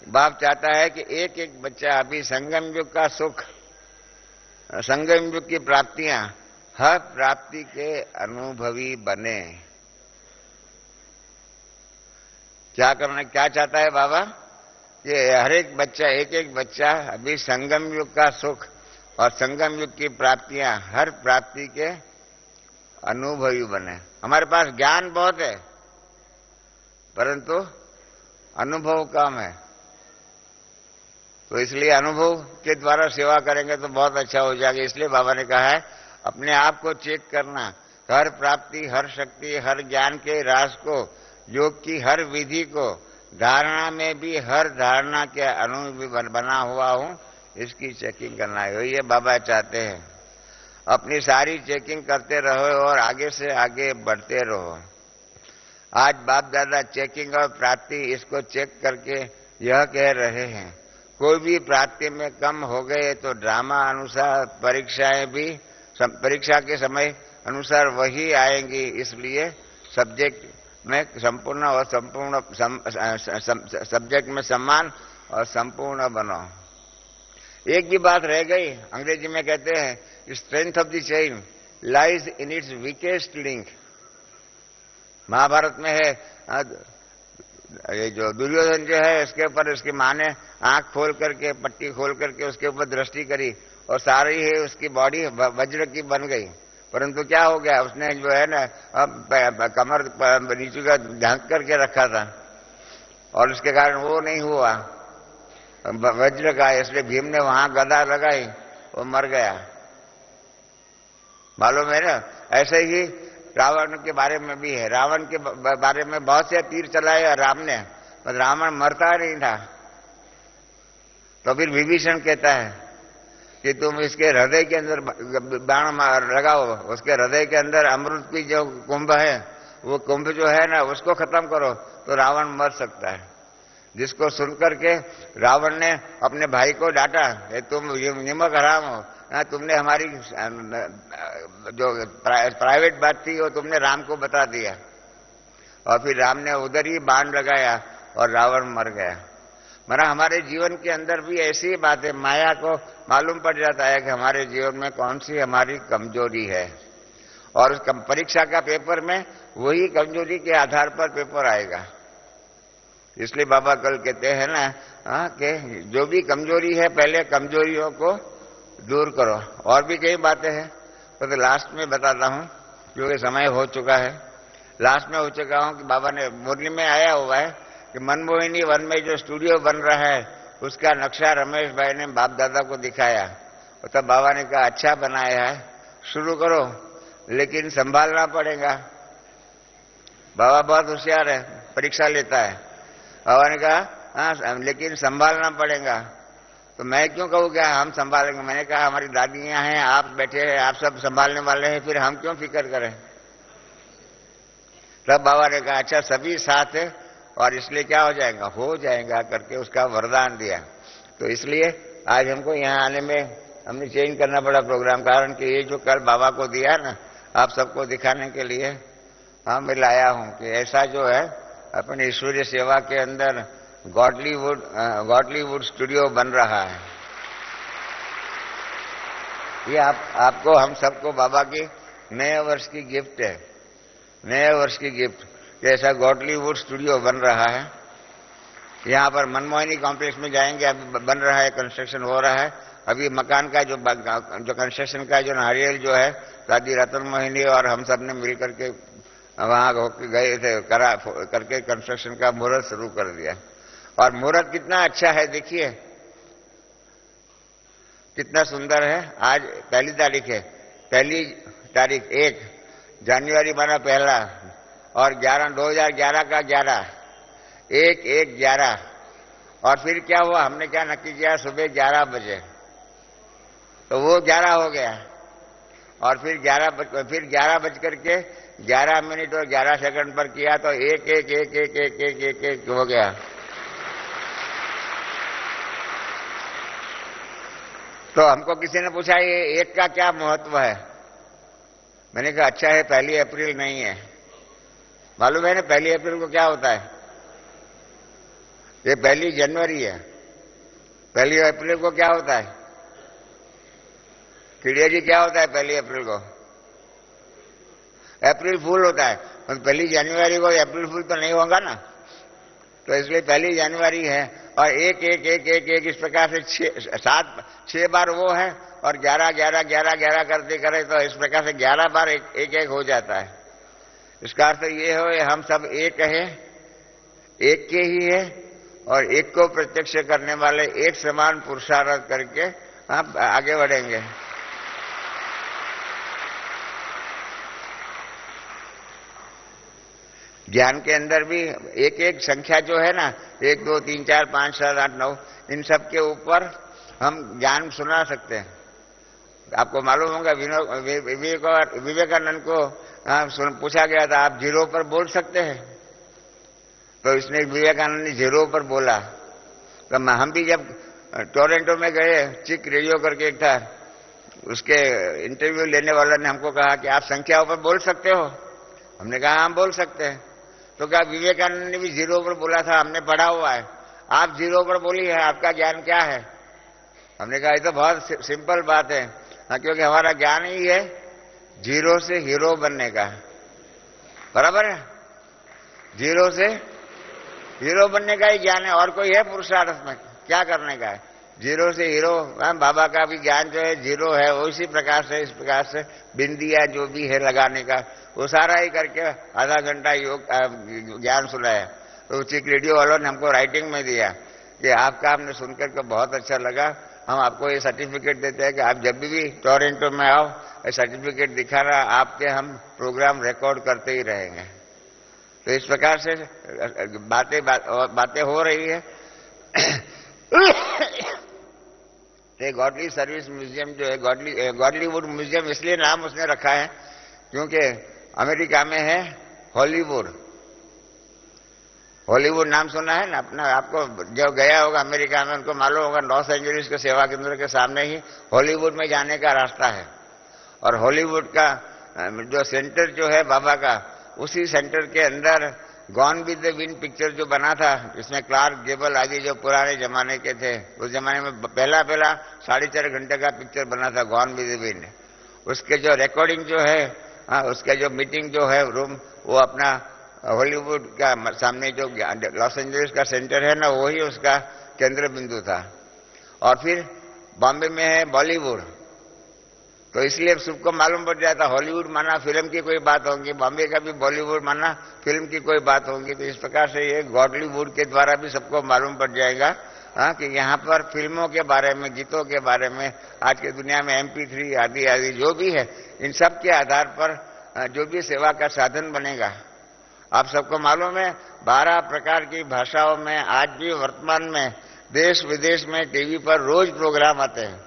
बाप चाहता है कि एक एक बच्चा अभी संगम युग का सुख, संगम युग की प्राप्तियां, हर प्राप्ति के अनुभवी बने। क्या चाहता है बाबा कि हर एक बच्चा, एक एक बच्चा अभी संगम युग का सुख और संगम युग की प्राप्तियां, हर प्राप्ति के अनुभवी बने। हमारे पास ज्ञान बहुत है परंतु अनुभव कम है, तो इसलिए अनुभव के द्वारा सेवा करेंगे तो बहुत अच्छा हो जाएगा। इसलिए बाबा ने कहा है अपने आप को चेक करना, हर प्राप्ति, हर शक्ति, हर ज्ञान के राज को, योग की हर विधि को, धारणा में भी हर धारणा के अनुभवी बना हुआ हूं, इसकी चेकिंग करना है। ये बाबा चाहते हैं। अपनी सारी चेकिंग करते रहो और आगे से आगे बढ़ते रहो। आज बाप दादा चेकिंग और प्राप्ति इसको चेक करके यह कह रहे हैं कोई भी प्राप्ति में कम हो गए तो ड्रामा अनुसार परीक्षाएं भी परीक्षा के समय अनुसार वही आएंगी। इसलिए सब्जेक्ट में संपूर्ण और संपूर्ण सब्जेक्ट में सम्मान और संपूर्ण बनो। एक भी बात रह गई, अंग्रेजी में कहते हैं strength of the chain lies in its weakest link. Mahabharat में है ये जो दुर्योधन जो है इसके ऊपर उसकी मां ने आंख खोल करके, पट्टी खोल करके उसके ऊपर दृष्टि करी और सारी ही उसकी बॉडी वज्र की बन गई। परंतु क्या हो गया, उसने जो है ना कमर नीचे का ढक करके रखा था और उसके कारण वो नहीं हुआ वज्र का। इसलिए भीम ने वहां गदा लगाई, वो मर गया। मालूम है ना। ऐसे ही रावण के बारे में भी है। रावण के बारे में बहुत से तीर चलाए राम ने, पर रावण मरता नहीं था। तो फिर विभीषण कहता है कि तुम इसके हृदय के अंदर बाण लगाओ, उसके हृदय के अंदर अमृत की जो कुंभ है, वो कुंभ जो है ना उसको खत्म करो तो रावण मर सकता है। जिसको सुनकर के रावण ने अपने भाई को डांटा, तुम निमक हराम हो, तुमने हमारी जो प्राइवेट बात थी वो तुमने राम को बता दिया। और फिर राम ने उधर ही बाण लगाया और रावण मर गया। मरा हमारे जीवन के अंदर भी ऐसी बात है, माया को मालूम पड़ जाता है कि हमारे जीवन में कौन सी हमारी कमजोरी है और उस परीक्षा का पेपर में वही कमजोरी के आधार पर पेपर आएगा। इसलिए बाबा कल कहते हैं ना कि जो भी कमजोरी है पहले कमजोरियों को दूर करो। और भी कई बातें हैं तो लास्ट में बताता हूं क्योंकि समय हो चुका है। लास्ट में हो चुका हूं कि बाबा ने मुरली में आया हुआ है कि मनमोहिनी वन में जो स्टूडियो बन रहा है उसका नक्शा रमेश भाई ने बाप दादा को दिखाया। और तब बाबा ने कहा अच्छा बनाया है, शुरू करो लेकिन संभालना पड़ेगा। बाबा बहुत होशियार है, परीक्षा लेता है। बाबा ने कहा हाँ लेकिन संभालना पड़ेगा। तो मैं क्यों कहूँ क्या हम संभालेंगे। मैंने कहा हमारी दादियां हैं, आप बैठे हैं, आप सब संभालने वाले हैं, फिर हम क्यों फिक्र करें। तब बाबा ने कहा अच्छा सभी साथ है और इसलिए क्या हो जाएगा करके उसका वरदान दिया। तो इसलिए आज हमको यहाँ आने में हमने चेंज करना पड़ा प्रोग्राम, कारण कि ये जो कल बाबा को दिया ना आप सबको दिखाने के लिए मैं लाया हूँ कि ऐसा जो है अपनी ईश्वरीय सेवा के अंदर गॉडलीवुड स्टूडियो बन रहा है। ये आपको हम सबको बाबा की नए वर्ष की गिफ्ट है, नए वर्ष की गिफ्ट। जैसा गॉडलीवुड स्टूडियो बन रहा है, यहाँ पर मनमोहिनी कॉम्प्लेक्स में जाएंगे, अभी बन रहा है, कंस्ट्रक्शन हो रहा है। अभी मकान का जो कंस्ट्रक्शन का जो नारियल जो है दादी रतन मोहिनी और हम सब ने मिल करके वहां होके गए थे, करके कंस्ट्रक्शन का मुहूर्त शुरू कर दिया। और मुहूर्त कितना अच्छा है देखिए, कितना सुंदर है। आज पहली तारीख है, पहली तारीख 1 जनवरी माना पहला, और 2011 का 11, 1/1/11। और फिर क्या हुआ, हमने क्या नक्की किया, सुबह 11 बजे, तो वो 11 हो गया। और फिर 11 बज करके 11 मिनट और 11 सेकंड पर किया, तो 1/1/1/1/1/1 हो गया। तो हमको किसी ने पूछा ये 1 का क्या महत्व है। मैंने कहा अच्छा है, 1 अप्रैल नहीं है। मालूम है ना 1 अप्रैल को क्या होता है? ये 1 जनवरी है। 1 अप्रैल को क्या होता है? चिड़िया जी क्या होता है 1 अप्रैल को? अप्रैल फूल होता है। 1 जनवरी को अप्रैल फूल तो नहीं होगा ना, तो इसलिए 1 जनवरी है। और 1/1/1/1 इस प्रकार से 6 बार वो है, और 11/11/11/11 करते करे तो इस प्रकार से 11 बार 1/1 हो जाता है। इसका अर्थ ये हो हम सब एक है, एक के ही है, और एक को प्रत्यक्ष करने वाले एक समान पुरुषार्थ करके हम आगे बढ़ेंगे। ज्ञान के अंदर भी एक एक संख्या जो है ना, 1 2 3 4 5 7 8 9, इन सब के ऊपर हम ज्ञान सुना सकते हैं। आपको मालूम होगा विवेकानंद को पूछा गया था आप 0 पर बोल सकते हैं, तो इसने विवेकानंद ने 0 पर बोला। तो हम भी जब टोरंटो में गए, चिक रेडियो करके एक था, उसके इंटरव्यू लेने वाला ने हमको कहा कि आप संख्याओं पर बोल सकते हो। हमने कहा हम बोल सकते हैं। तो क्या विवेकानंद ने भी 0 पर बोला था, हमने पढ़ा हुआ है। आप 0 पर बोली है, आपका ज्ञान क्या है? हमने कहा ये तो बहुत सिंपल बात है, क्योंकि हमारा ज्ञान ही है 0 से हीरो बनने का। बराबर है, 0 से हीरो बनने का ही ज्ञान है, और कोई है पुरुषार्थ में क्या करने का है? 0 से हीरो। बाबा का भी ज्ञान जो है 0 है, उसी प्रकार से इस प्रकार से बिंदिया जो भी है लगाने का, वो सारा ही करके आधा घंटा योग ज्ञान सुनाया। तो चिक रेडियो वालों ने हमको राइटिंग में दिया कि आपका हमने सुनकर के बहुत अच्छा लगा, हम आपको ये सर्टिफिकेट देते हैं कि आप जब भी टोरंटो में आओ, ये सर्टिफिकेट दिखाना, आपके हम प्रोग्राम रिकॉर्ड करते ही रहेंगे। तो इस प्रकार से बातें हो रही है। गॉडली सर्विस म्यूजियम जो है, गॉडलीवुड म्यूजियम इसलिए नाम उसने रखा है क्योंकि अमेरिका में है हॉलीवुड। हॉलीवुड नाम सुना है ना अपना? आपको जो गया होगा अमेरिका में उनको मालूम होगा, लॉस एंजलिस के सेवा केंद्र के सामने ही हॉलीवुड में जाने का रास्ता है। और हॉलीवुड का जो सेंटर जो है बाबा का, उसी सेंटर के अंदर gone with the wind picture जो बना था, इसमें क्लार्क गेबल आदि जो पुराने जमाने के थे, उस जमाने में पहला 4.5 घंटे का पिक्चर बना था गॉन विद द विंड। उसके जो रिकॉर्डिंग जो है, उसका जो मीटिंग जो है रूम, वो अपना हॉलीवुड का सामने जो लॉस एंजलिस का सेंटर है ना, वही उसका केंद्र बिंदु था। और फिर बॉम्बे में है बॉलीवुड, तो इसलिए सबको मालूम पड़ जाता हॉलीवुड माना फिल्म की कोई बात होगी, बॉम्बे का भी बॉलीवुड माना फिल्म की कोई बात होगी। तो इस प्रकार से ये गॉडलीवुड के द्वारा भी सबको मालूम पड़ जाएगा कि यहाँ पर फिल्मों के बारे में, गीतों के बारे में, आज की दुनिया में MP3 आदि आदि जो भी है, इन सब के आधार पर जो भी सेवा का साधन बनेगा। आप सबको मालूम है 12 प्रकार की भाषाओं में आज भी वर्तमान में देश विदेश में टीवी पर रोज प्रोग्राम आते हैं,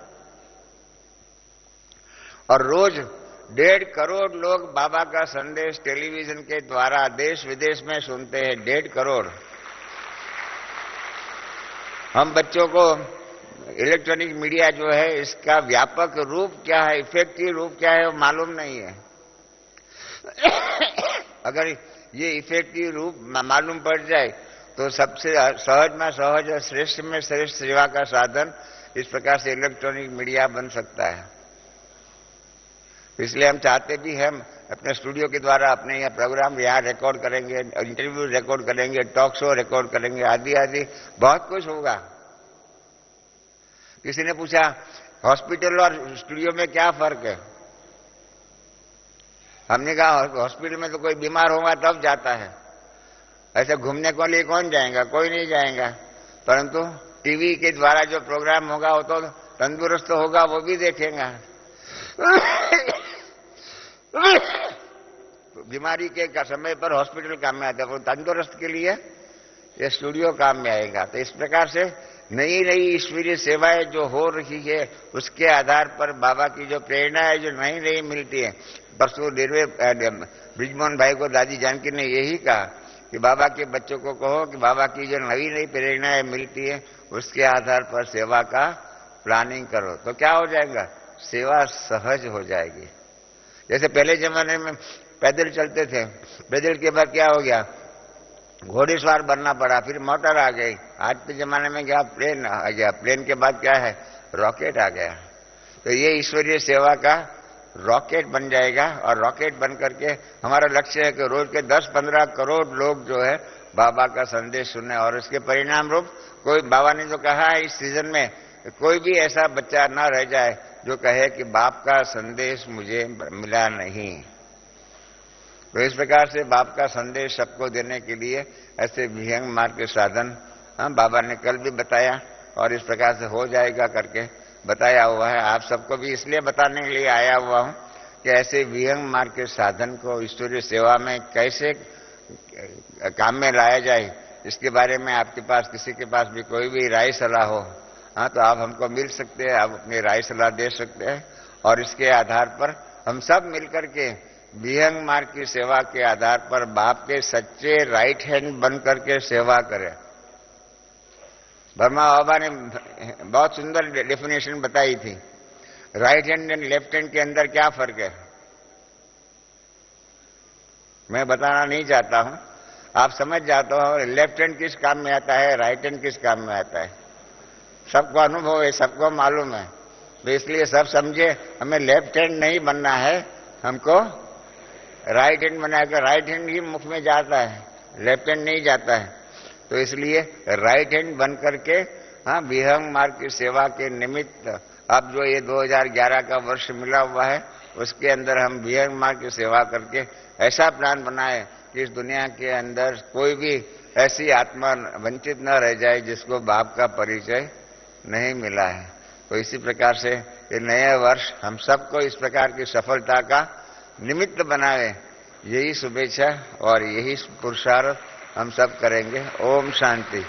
और रोज 1.5 करोड़ लोग बाबा का संदेश टेलीविजन के द्वारा देश विदेश में सुनते हैं। 1.5 करोड़। हम बच्चों को इलेक्ट्रॉनिक मीडिया जो है इसका व्यापक रूप क्या है, इफेक्टिव रूप क्या है, वो मालूम नहीं है। अगर ये इफेक्टिव रूप मालूम पड़ जाए तो सबसे सहज में सहज और श्रेष्ठ में श्रेष्ठ सेवा का साधन इस प्रकार से इलेक्ट्रॉनिक मीडिया बन सकता है। इसलिए हम चाहते भी हम अपने स्टूडियो के द्वारा अपने यहाँ प्रोग्राम यहाँ रिकॉर्ड करेंगे, इंटरव्यू रिकॉर्ड करेंगे, टॉक शो रिकॉर्ड करेंगे, आदि आदि बहुत कुछ होगा। किसी ने पूछा हॉस्पिटल और स्टूडियो में क्या फर्क है? हमने कहा हॉस्पिटल में तो कोई बीमार होगा तब जाता है, ऐसे घूमने को लिए कौन जाएगा? कोई नहीं जाएगा। परंतु टीवी के द्वारा जो प्रोग्राम होगा वो तो तंदुरुस्त होगा, वो भी देखेगा। बीमारी के समय पर हॉस्पिटल काम में आता है, तंदुरुस्त के लिए ये स्टूडियो काम में आएगा। तो इस प्रकार से नई नई ईश्वरीय सेवाएं जो हो रही है उसके आधार पर बाबा की जो प्रेरणा है जो नई नई मिलती है। परसों ब्रिजमोहन भाई को दादी जानकी ने यही कहा कि बाबा के बच्चों को कहो कि बाबा की जो नई नई प्रेरणाएं मिलती है उसके आधार पर सेवा का प्लानिंग करो, तो क्या हो जाएगा? सेवा सहज हो जाएगी। जैसे पहले जमाने में पैदल चलते थे, पैदल के बाद क्या हो गया? घोड़ेसवार बनना पड़ा, फिर मोटर आ गई। आज के जमाने में क्या? प्लेन आ गया। प्लेन के बाद क्या है? रॉकेट आ गया। तो ये ईश्वरीय सेवा का रॉकेट बन जाएगा, और रॉकेट बन करके हमारा लक्ष्य है कि रोज के 10-15 करोड़ लोग जो है बाबा का संदेश सुने, और इसके परिणाम रूप कोई, बाबा ने जो कहा है इस सीजन में, कोई भी ऐसा बच्चा न रह जाए जो कहे कि बाप का संदेश मुझे मिला नहीं। तो इस प्रकार से बाप का संदेश सबको देने के लिए ऐसे विहंग मार्ग के साधन बाबा ने कल भी बताया, और इस प्रकार से हो जाएगा करके बताया हुआ है। आप सबको भी इसलिए बताने के लिए आया हुआ हूं कि ऐसे विहंग मार्ग के साधन को ईश्वरीय सेवा में कैसे काम में लाया जाए, इसके बारे में आपके पास, किसी के पास भी कोई भी राय सलाह हो, तो आप हमको मिल सकते हैं, आप अपनी राय सलाह दे सकते हैं, और इसके आधार पर हम सब मिलकर के विहंग मार्ग की सेवा के आधार पर बाप के सच्चे राइट हैंड बन करके सेवा करें। वर्मा बाबा ने बहुत सुंदर डेफिनेशन बताई थी। Right hand and left hand के अंदर क्या फर्क है? मैं बताना नहीं चाहता हूं, आप समझ जाते हो। लेफ्ट हैंड किस काम में आता है, राइट हैंड किस काम में आता है, सबको अनुभव है, सबको मालूम है। तो इसलिए सब समझे, हमें लेफ्ट हैंड नहीं बनना है, हमको राइट हैंड बनाकर। राइट हैंड ही मुख में जाता है, लेफ्ट हैंड नहीं जाता है। तो इसलिए राइट हैंड बन करके विहंग मार्ग की सेवा के निमित्त अब जो ये 2011 का वर्ष मिला हुआ है उसके अंदर हम विहंग मार्ग की सेवा करके ऐसा प्लान बनाए कि इस दुनिया के अंदर कोई भी ऐसी आत्मा वंचित न रह जाए जिसको बाप का परिचय नहीं मिला है। तो इसी प्रकार से ये नया वर्ष हम सबको इस प्रकार की सफलता का निमित्त बनाए, यही शुभेच्छा और यही पुरुषार्थ हम सब करेंगे। ओम शांति।